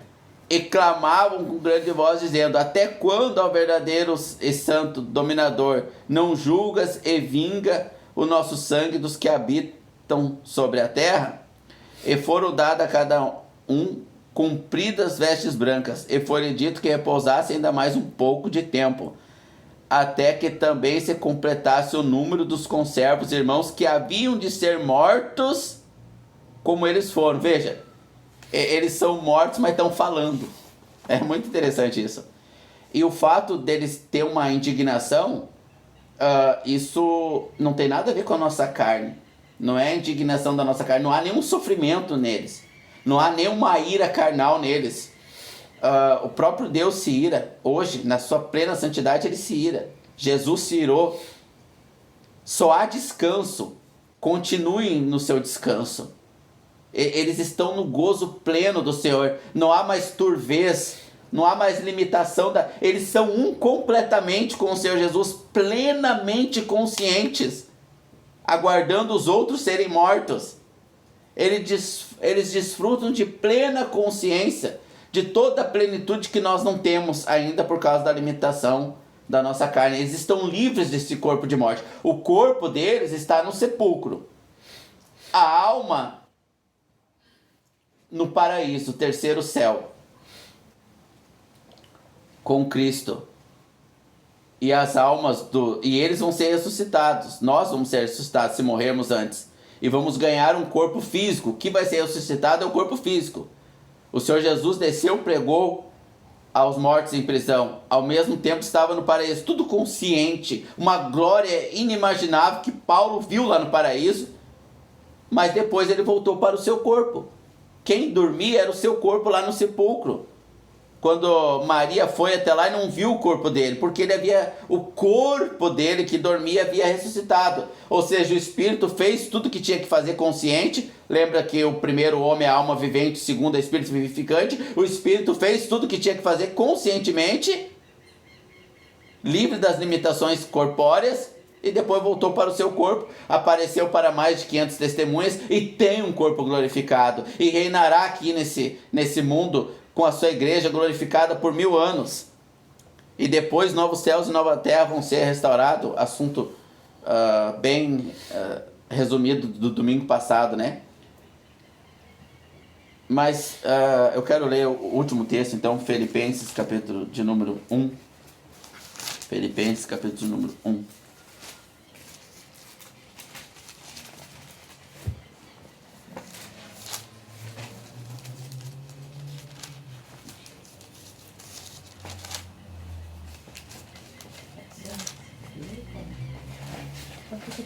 E clamavam com grande voz, dizendo: até quando, ó verdadeiro e santo dominador, não julgas e vinga o nosso sangue dos que habitam sobre a terra? E foram dadas a cada um compridas vestes brancas, e foi-lhe dito que repousasse ainda mais um pouco de tempo, até que também se completasse o número dos conservos irmãos que haviam de ser mortos como eles foram. Veja, eles são mortos, mas estão falando. É muito interessante isso. E o fato deles ter uma indignação, isso não tem nada a ver com a nossa carne. Não é a indignação da nossa carne, não há nenhum sofrimento neles. Não há nenhuma ira carnal neles. O próprio Deus se ira. Hoje, na sua plena santidade, ele se ira. Jesus se irou. Só há descanso. Continuem no seu descanso. Eles estão no gozo pleno do Senhor. Não há mais turvez. Não há mais limitação. Eles são um completamente com o Senhor Jesus. Plenamente conscientes. Aguardando os outros serem mortos. Eles desfrutam de plena consciência de toda a plenitude que nós não temos ainda por causa da limitação da nossa carne. Eles estão livres desse corpo de morte. O corpo deles está no sepulcro. A alma no paraíso, o terceiro céu, com Cristo. E as almas e eles vão ser ressuscitados. Nós vamos ser ressuscitados se morrermos antes. E vamos ganhar um corpo físico. O que vai ser ressuscitado é o corpo físico. O Senhor Jesus desceu, pregou aos mortos em prisão. Ao mesmo tempo estava no paraíso, tudo consciente. Uma glória inimaginável que Paulo viu lá no paraíso. Mas depois ele voltou para o seu corpo. Quem dormia era o seu corpo lá no sepulcro. Quando Maria foi até lá e não viu o corpo dele, porque o corpo dele que dormia havia ressuscitado. Ou seja, o Espírito fez tudo que tinha que fazer consciente. Lembra que o primeiro homem é a alma vivente, o segundo é o Espírito vivificante. O Espírito fez tudo que tinha que fazer conscientemente, livre das limitações corpóreas, e depois voltou para o seu corpo, apareceu para mais de 500 testemunhas e tem um corpo glorificado. E reinará aqui nesse mundo com a sua igreja glorificada por 1000 anos. E depois novos céus e nova terra vão ser restaurados. Assunto bem resumido do domingo passado, né? Mas eu quero ler o último texto, então, Filipenses, capítulo de número 1. Filipenses, capítulo de número 1.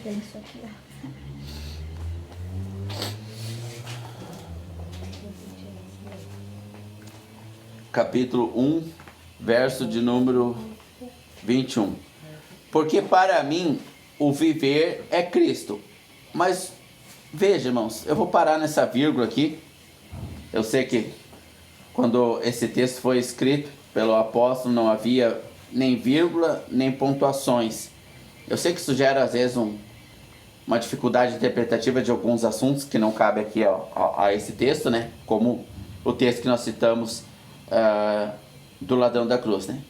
Isso aqui, ó. Capítulo 1, verso de número 21. Porque para mim o viver é Cristo. Mas veja, irmãos, eu vou parar nessa vírgula aqui. Eu sei que quando esse texto foi escrito pelo apóstolo não havia nem vírgula, nem pontuações. Eu sei que isso gera às vezes uma dificuldade interpretativa de alguns assuntos que não cabe aqui a esse texto, né? Como o texto que nós citamos do ladrão da cruz, né?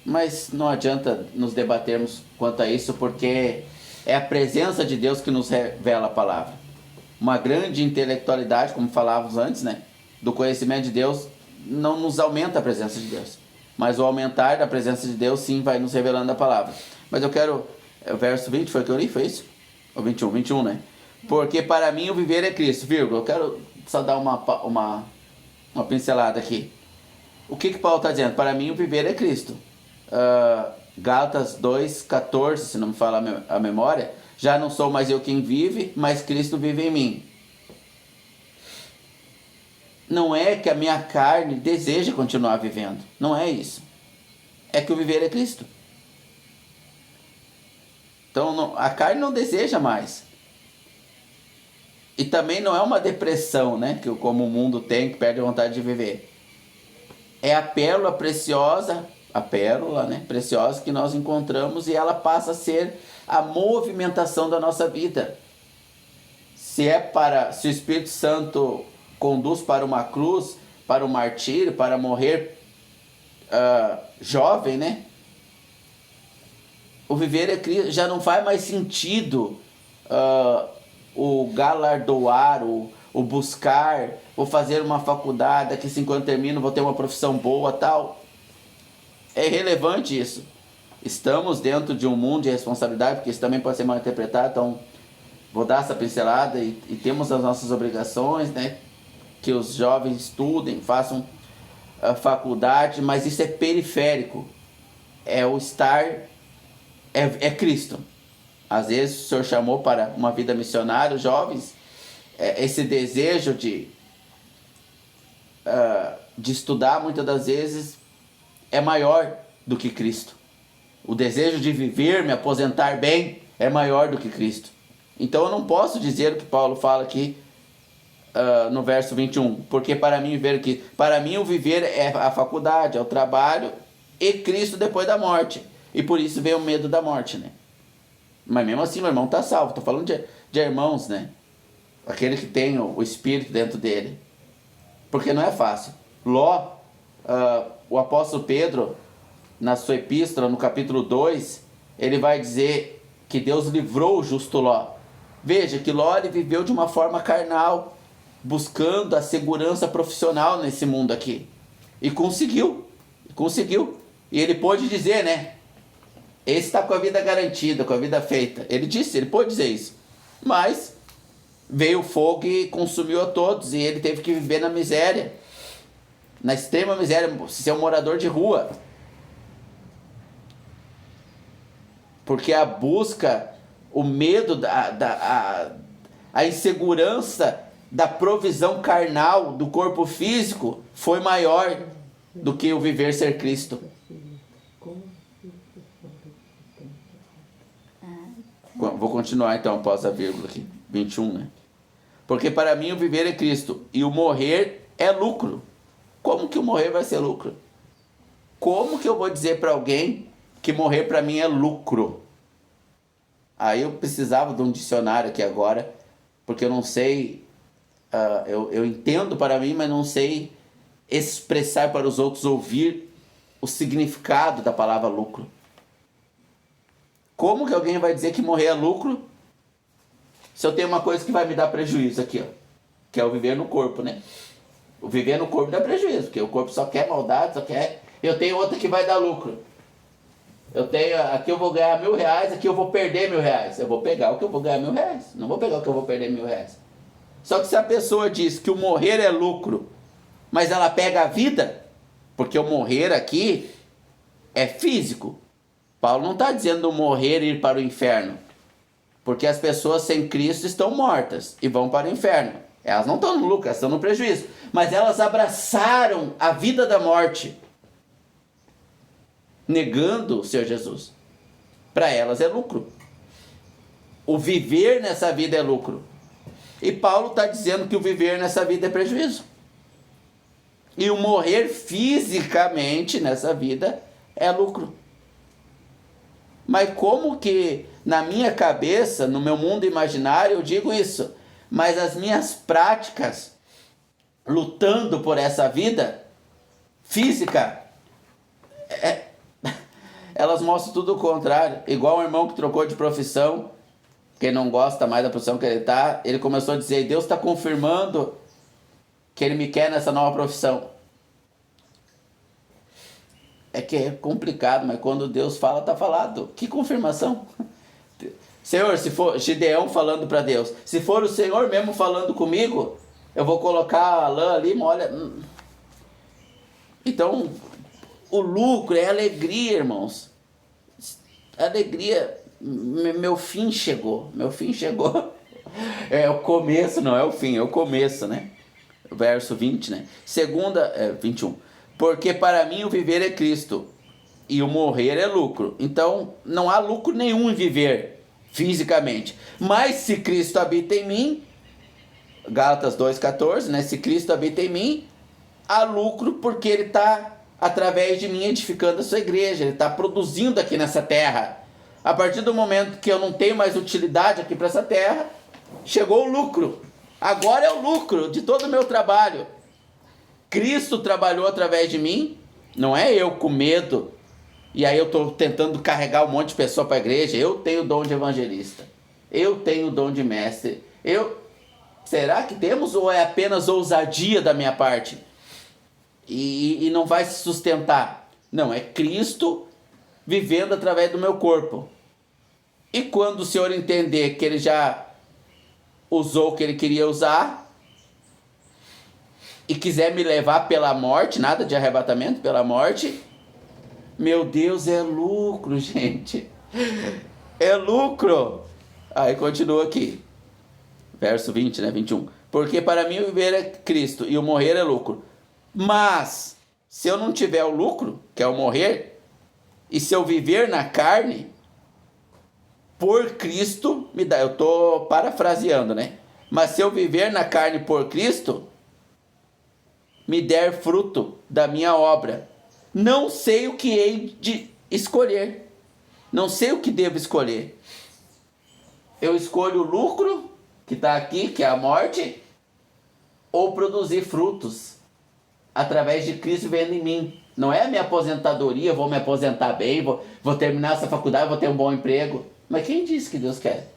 Mas não adianta nos debatermos quanto a isso, porque é a presença de Deus que nos revela a palavra. Uma grande intelectualidade, como falávamos antes, né? Do conhecimento de Deus não nos aumenta a presença de Deus. Mas o aumentar da presença de Deus sim vai nos revelando a palavra. Mas eu quero... O verso 20 foi o que eu li, foi isso? O 21, né? Porque para mim o viver é Cristo, vírgula. Eu quero só dar uma pincelada aqui. O que Paulo está dizendo? Para mim o viver é Cristo. Gálatas 2:14, se não me fala a memória. Já não sou mais eu quem vive, mas Cristo vive em mim. Não é que a minha carne deseja continuar vivendo. Não é isso. É que o viver é Cristo. Então a carne não deseja mais. E também não é uma depressão, né? Como o mundo tem, que perde a vontade de viver. É a pérola preciosa, a pérola, né, preciosa que nós encontramos, e ela passa a ser a movimentação da nossa vida. Se o Espírito Santo conduz para uma cruz, para o martírio, para morrer jovem, né? O viver é Cristo. Já não faz mais sentido o galardoar, o buscar, vou fazer uma faculdade, daqui 5 anos termino, vou ter uma profissão boa, tal. É irrelevante isso. Estamos dentro de um mundo de responsabilidade, porque isso também pode ser mal interpretado, então vou dar essa pincelada, e temos as nossas obrigações, né? Que os jovens estudem, façam a faculdade, mas isso é periférico. É o estar, é Cristo. Às vezes o Senhor chamou para uma vida missionária, os jovens, esse desejo de estudar, muitas das vezes, é maior do que Cristo. O desejo de viver, me aposentar bem, é maior do que Cristo. Então eu não posso dizer o que Paulo fala aqui no verso 21, porque para mim o viver é a faculdade, é o trabalho, e Cristo depois da morte. E por isso vem o medo da morte, né? Mas mesmo assim o irmão está salvo. Estou falando de irmãos, né? Aquele que tem o Espírito dentro dele. Porque não é fácil. Ló, o apóstolo Pedro, na sua epístola, no capítulo 2, ele vai dizer que Deus livrou o justo Ló. Veja que Ló, ele viveu de uma forma carnal, buscando a segurança profissional nesse mundo aqui. E conseguiu. E ele pôde dizer, né? Esse está com a vida garantida, com a vida feita. Ele pôde dizer isso. Mas veio o fogo e consumiu a todos, e ele teve que viver na miséria. Na extrema miséria, ser um morador de rua. Porque a busca, o medo, a insegurança da provisão carnal do corpo físico foi maior do que o viver ser Cristo. Vou continuar então após a vírgula aqui, 21, né? Porque para mim o viver é Cristo e o morrer é lucro. Como que o morrer vai ser lucro? Como que eu vou dizer para alguém que morrer para mim é lucro? Aí eu precisava de um dicionário aqui agora, porque eu não sei, eu entendo para mim, mas não sei expressar para os outros ouvir o significado da palavra lucro. Como que alguém vai dizer que morrer é lucro se eu tenho uma coisa que vai me dar prejuízo aqui, ó, que é o viver no corpo, né? O viver no corpo dá prejuízo, porque o corpo só quer maldade, só quer... Eu tenho outra que vai dar lucro. Aqui eu vou ganhar R$1.000, aqui eu vou perder R$1.000. Eu vou pegar o que eu vou ganhar R$1.000, não vou pegar o que eu vou perder R$1.000. Só que se a pessoa diz que o morrer é lucro, mas ela pega a vida, porque o morrer aqui é físico. Paulo não está dizendo morrer e ir para o inferno, porque as pessoas sem Cristo estão mortas e vão para o inferno. Elas não estão no lucro, elas estão no prejuízo, mas elas abraçaram a vida da morte, negando o Senhor Jesus. Para elas é lucro. O viver nessa vida é lucro. E Paulo está dizendo que o viver nessa vida é prejuízo. E o morrer fisicamente nessa vida é lucro. Mas como que na minha cabeça, no meu mundo imaginário, eu digo isso, mas as minhas práticas lutando por essa vida física, elas mostram tudo o contrário. Igual um irmão que trocou de profissão, que não gosta mais da profissão que ele está, ele começou a dizer, Deus está confirmando que ele me quer nessa nova profissão. É que é complicado, mas quando Deus fala, está falado. Que confirmação? Senhor, se for Gideão falando para Deus, se for o Senhor mesmo falando comigo, eu vou colocar a lã ali, molha. Então, o lucro é alegria, irmãos. Alegria, meu fim chegou. É o começo, não é o fim, é o começo, né? Verso 20, né? 21. Porque para mim o viver é Cristo e o morrer é lucro. Então, não há lucro nenhum em viver fisicamente. Mas se Cristo habita em mim, Gálatas 2,14, né? Se Cristo habita em mim, há lucro porque Ele está através de mim edificando a sua igreja. Ele está produzindo aqui nessa terra. A partir do momento que eu não tenho mais utilidade aqui para essa terra, chegou o lucro. Agora é o lucro de todo o meu trabalho. Cristo trabalhou através de mim, não é eu com medo. E aí eu estou tentando carregar um monte de pessoa para a igreja. Eu tenho o dom de evangelista. Eu tenho o dom de mestre. Será que temos ou é apenas ousadia da minha parte? E não vai se sustentar. Não, é Cristo vivendo através do meu corpo. E quando o Senhor entender que Ele já usou o que Ele queria usar e quiser me levar pela morte, nada de arrebatamento, pela morte, meu Deus, é lucro, gente. É lucro. Aí continua aqui. Verso 20, né? 21. Porque para mim o viver é Cristo e o morrer é lucro. Mas, se eu não tiver o lucro, que é o morrer, e se eu viver na carne, por Cristo me dá. Eu estou parafraseando, né? Mas se eu viver na carne por Cristo, me der fruto da minha obra. Não sei o que hei de escolher. Não sei o que devo escolher. Eu escolho o lucro, que está aqui, que é a morte, ou produzir frutos através de Cristo vivendo em mim. Não é a minha aposentadoria, vou me aposentar bem, vou terminar essa faculdade, vou ter um bom emprego. Mas quem disse que Deus quer?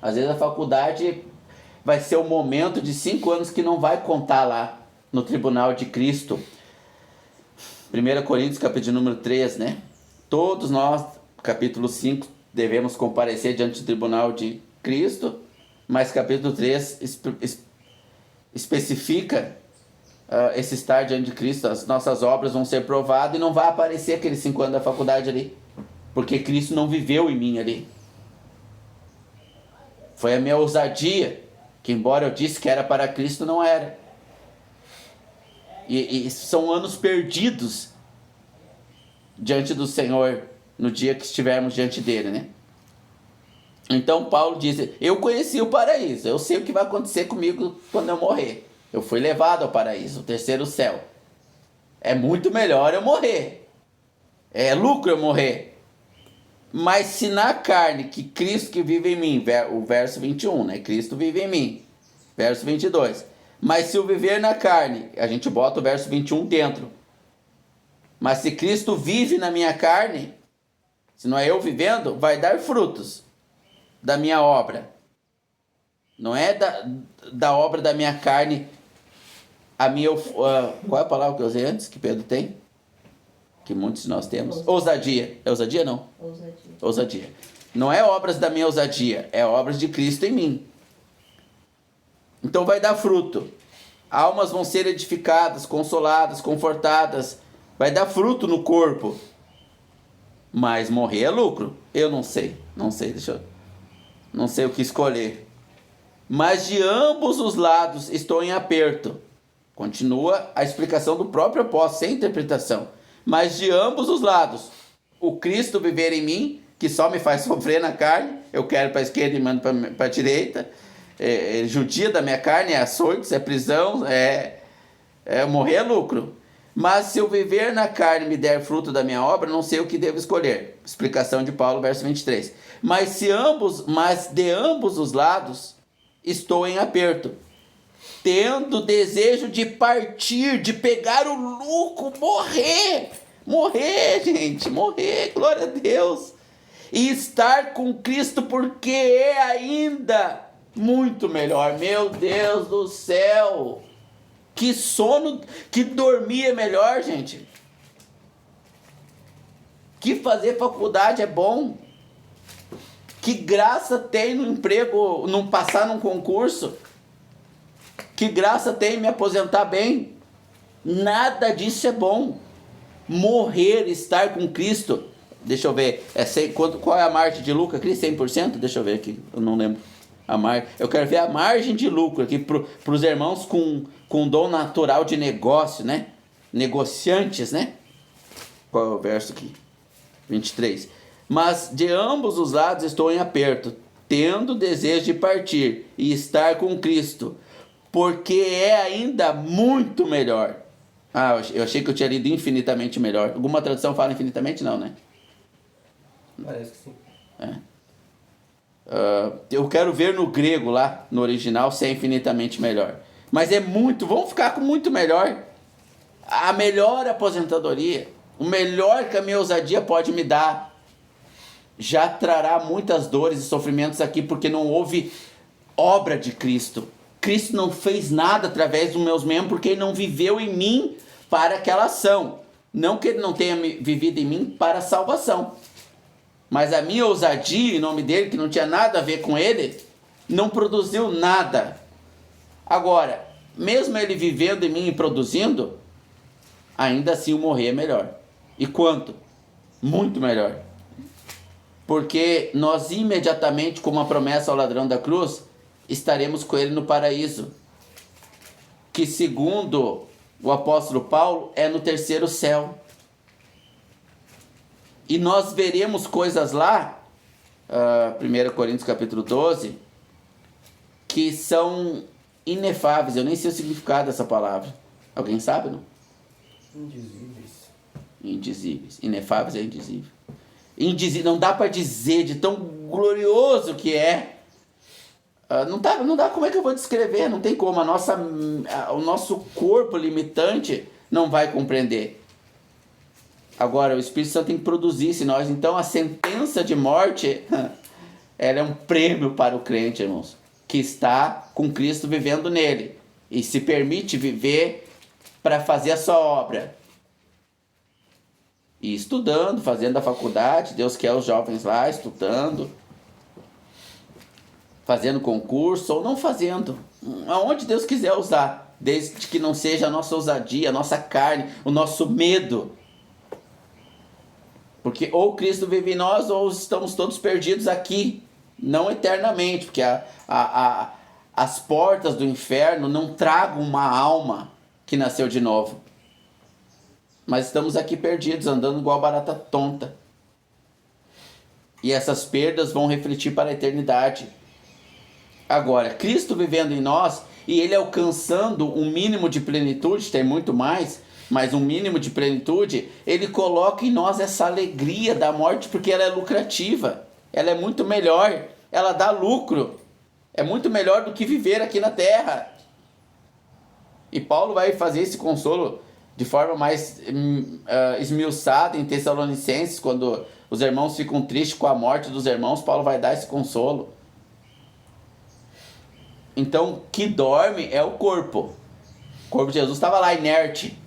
Às vezes a faculdade vai ser um momento de 5 anos que não vai contar lá no tribunal de Cristo. 1 Coríntios, capítulo número 3, né? Todos nós, capítulo 5, devemos comparecer diante do tribunal de Cristo, mas capítulo 3 especifica esse estar diante de Cristo. As nossas obras vão ser provadas e não vai aparecer aqueles 5 anos da faculdade ali, porque Cristo não viveu em mim ali. Foi a minha ousadia, que embora eu disse que era para Cristo, não era. E são anos perdidos diante do Senhor no dia que estivermos diante dele, né? Então Paulo diz: eu conheci o paraíso, eu sei o que vai acontecer comigo quando eu morrer. Eu fui levado ao paraíso, o terceiro céu. É muito melhor eu morrer. É lucro eu morrer. Mas se na carne, que Cristo que vive em mim, o verso 21, né? Cristo vive em mim. Verso 22. Mas se eu viver na carne, a gente bota o verso 21 dentro. Mas se Cristo vive na minha carne, se não é eu vivendo, vai dar frutos da minha obra. Não é da obra da minha carne. A minha, qual é a palavra que eu usei antes, que Pedro tem? Que muitos de nós temos? Ousadia. É ousadia, não? Ousadia. Não é obras da minha ousadia, é obras de Cristo em mim. Então vai dar fruto. Almas vão ser edificadas, consoladas, confortadas. Vai dar fruto no corpo. Mas morrer é lucro. Eu não sei. Não sei o que escolher. Mas de ambos os lados estou em aperto. Continua a explicação do próprio apóstolo, sem interpretação. Mas de ambos os lados. O Cristo viver em mim, que só me faz sofrer na carne. Eu quero para a esquerda e mando para a direita. Judia da minha carne, é açoites, é prisão, morrer é lucro. Mas se eu viver na carne e me der fruto da minha obra, não sei o que devo escolher. Explicação de Paulo, verso 23. Mas de ambos os lados estou em aperto, tendo desejo de partir, de pegar o lucro, morrer, gente, morrer, glória a Deus, e estar com Cristo, porque é ainda muito melhor. Meu Deus do céu, que sono, que dormir é melhor, gente. Que fazer faculdade é bom. Que graça tem no emprego, não passar num concurso. Que graça tem me aposentar bem. Nada disso é bom. Morrer, estar com Cristo. Deixa eu ver, qual é a margem de lucro aqui? 100%? Deixa eu ver aqui, eu não lembro. Eu quero ver a margem de lucro aqui para os irmãos com dom natural de negócio, né? Negociantes, né? Qual é o verso aqui? 23. Mas de ambos os lados estou em aperto, tendo desejo de partir e estar com Cristo, porque é ainda muito melhor. Ah, eu achei que eu tinha lido infinitamente melhor. Alguma tradução fala infinitamente? Não, né? Parece que sim. Eu quero ver no grego lá, no original, se é infinitamente melhor. Mas é muito, vamos ficar com muito melhor. A melhor aposentadoria, o melhor que a minha ousadia pode me dar, já trará muitas dores e sofrimentos aqui, porque não houve obra de Cristo. Cristo não fez nada através dos meus membros, porque ele não viveu em mim para aquela ação. Não que ele não tenha vivido em mim para a salvação. Mas a minha ousadia em nome dele, que não tinha nada a ver com ele, não produziu nada. Agora, mesmo ele vivendo em mim e produzindo, ainda assim o morrer é melhor. E quanto? Muito melhor. Porque nós imediatamente, como a promessa ao ladrão da cruz, estaremos com ele no paraíso. Que segundo o apóstolo Paulo, é no terceiro céu. E nós veremos coisas lá, 1 Coríntios capítulo 12, que são inefáveis. Eu nem sei o significado dessa palavra. Alguém sabe, não? Indizíveis. Indizíveis. Inefáveis é indizível. Indizível, não dá para dizer de tão glorioso que é. Não dá, como é que eu vou descrever? Não tem como. O nosso corpo limitante não vai compreender. Agora, o Espírito Santo tem que produzir isso em nós. Então, a sentença de morte, ela é um prêmio para o crente, irmãos, que está com Cristo vivendo nele e se permite viver para fazer a sua obra. E estudando, fazendo a faculdade, Deus quer os jovens lá estudando, fazendo concurso ou não fazendo, aonde Deus quiser usar, desde que não seja a nossa ousadia, a nossa carne, o nosso medo. Porque ou Cristo vive em nós ou estamos todos perdidos aqui, não eternamente, porque as portas do inferno não tragam uma alma que nasceu de novo. Mas estamos aqui perdidos, andando igual barata tonta. E essas perdas vão refletir para a eternidade. Agora, Cristo vivendo em nós e Ele alcançando um mínimo de plenitude, tem muito mais, mas um mínimo de plenitude, Ele coloca em nós essa alegria da morte, porque ela é lucrativa, ela é muito melhor, ela dá lucro, é muito melhor do que viver aqui na terra. E Paulo vai fazer esse consolo de forma mais esmiuçada em Tessalonicenses, quando os irmãos ficam tristes com a morte dos irmãos, Paulo vai dar esse consolo. Então, o que dorme é o corpo. O corpo de Jesus estava lá inerte.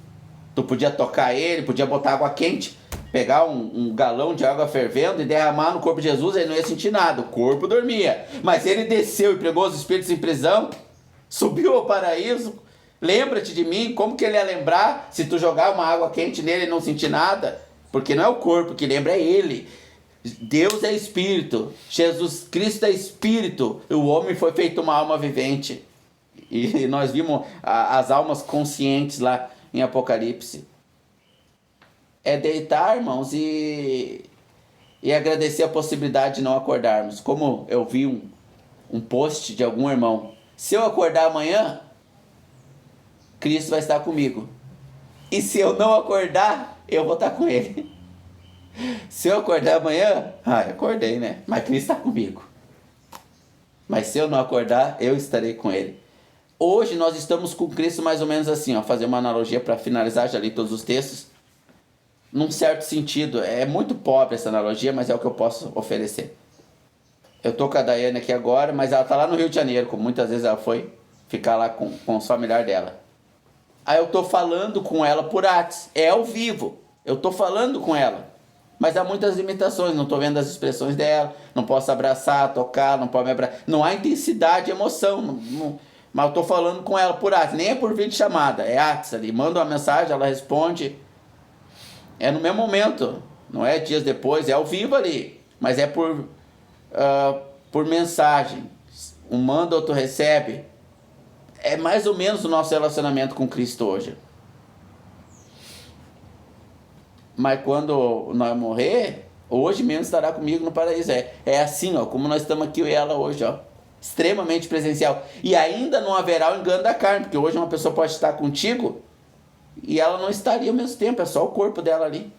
Tu podia tocar ele, podia botar água quente, pegar um galão de água fervendo e derramar no corpo de Jesus, ele não ia sentir nada, o corpo dormia. Mas ele desceu e pregou os espíritos em prisão, subiu ao paraíso. Lembra-te de mim, como que ele ia lembrar se tu jogar uma água quente nele e não sentir nada? Porque não é o corpo que lembra, é ele. Deus é espírito, Jesus Cristo é espírito, o homem foi feito uma alma vivente. E nós vimos as almas conscientes lá em Apocalipse. É deitar, irmãos, e agradecer a possibilidade de não acordarmos. Como eu vi um post de algum irmão, se eu acordar amanhã, Cristo vai estar comigo. E se eu não acordar, eu vou estar com ele. Se eu acordar amanhã, eu acordei, né? Mas Cristo está comigo. Mas se eu não acordar, eu estarei com ele. Hoje nós estamos com Cristo mais ou menos assim, ó, fazer uma analogia para finalizar, já li todos os textos. Num certo sentido, é muito pobre essa analogia, mas é o que eu posso oferecer. Eu tô com a Daiane aqui agora, mas ela tá lá no Rio de Janeiro, como muitas vezes ela foi ficar lá com os familiares dela. Aí eu tô falando com ela por WhatsApp, é ao vivo, eu tô falando com ela. Mas há muitas limitações, não estou vendo as expressões dela, não posso abraçar, tocar, não pode me abraçar. Não há intensidade, emoção. Mas eu estou falando com ela por WhatsApp, nem é por vídeo chamada, é WhatsApp ali. Manda uma mensagem, ela responde. É no mesmo momento, não é dias depois, é ao vivo ali. Mas é por mensagem. Um manda, outro recebe. É mais ou menos o nosso relacionamento com Cristo hoje. Mas quando nós morrer, hoje mesmo estará comigo no paraíso. É assim, ó, como nós estamos aqui, eu e ela hoje, ó. Extremamente presencial. E ainda não haverá o engano da carne, porque hoje uma pessoa pode estar contigo e ela não estaria ao mesmo tempo, é só o corpo dela ali.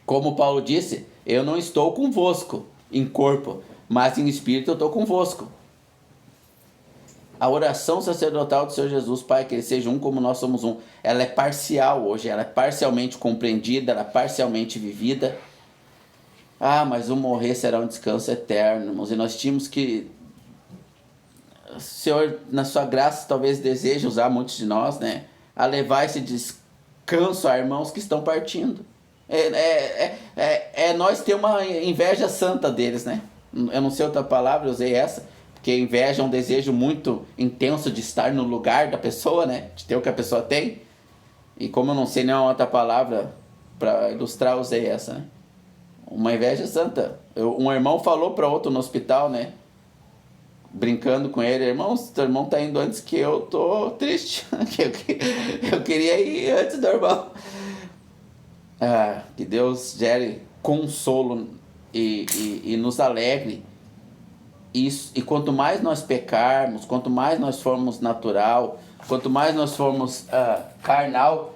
Como Paulo disse, eu não estou convosco em corpo, mas em espírito eu estou convosco. A oração sacerdotal do Senhor Jesus, Pai, que Ele seja um como nós somos um, ela é parcial hoje, ela é parcialmente compreendida, ela é parcialmente vivida. Ah, mas o morrer será um descanso eterno, irmãos, e nós tínhamos que... O Senhor, na sua graça, talvez deseje usar muitos de nós, né, a levar esse descanso a irmãos que estão partindo. Nós ter uma inveja santa deles, né? Eu não sei outra palavra, eu usei essa, porque inveja é um desejo muito intenso de estar no lugar da pessoa, né? De ter o que a pessoa tem. E como eu não sei nenhuma outra palavra para ilustrar, eu usei essa, né? Uma inveja santa. Um irmão falou para outro no hospital, né? Brincando com ele, irmão, seu irmão tá indo antes que eu, tô triste. Eu queria ir antes do irmão. Que Deus gere consolo e nos alegre. E quanto mais nós pecarmos, quanto mais nós formos natural, quanto mais nós formos carnal,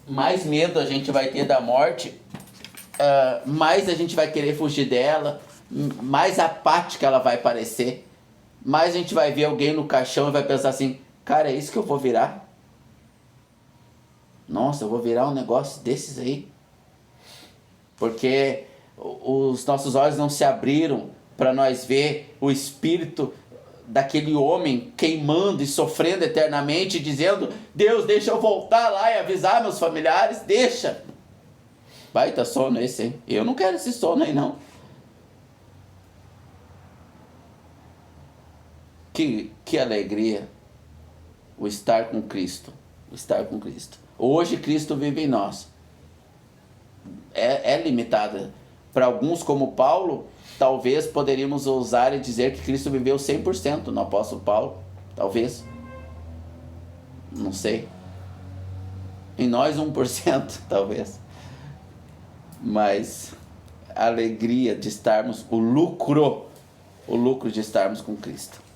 mais medo a gente vai ter da morte, mais a gente vai querer fugir dela, mais apática ela vai parecer, mais a gente vai ver alguém no caixão e vai pensar assim, cara, é isso que eu vou virar? Nossa, eu vou virar um negócio desses aí. Porque os nossos olhos não se abriram para nós ver o espírito daquele homem queimando e sofrendo eternamente, dizendo, Deus, deixa eu voltar lá e avisar meus familiares, deixa. Baita sono esse, hein? Eu não quero esse sono aí, não. Que alegria o estar com Cristo. O estar com Cristo. Hoje Cristo vive em nós. É limitada. Para alguns, como Paulo, talvez poderíamos ousar e dizer que Cristo viveu 100% no apóstolo Paulo. Talvez. Não sei. Em nós 1%, talvez. Mas a alegria de estarmos, o lucro de estarmos com Cristo.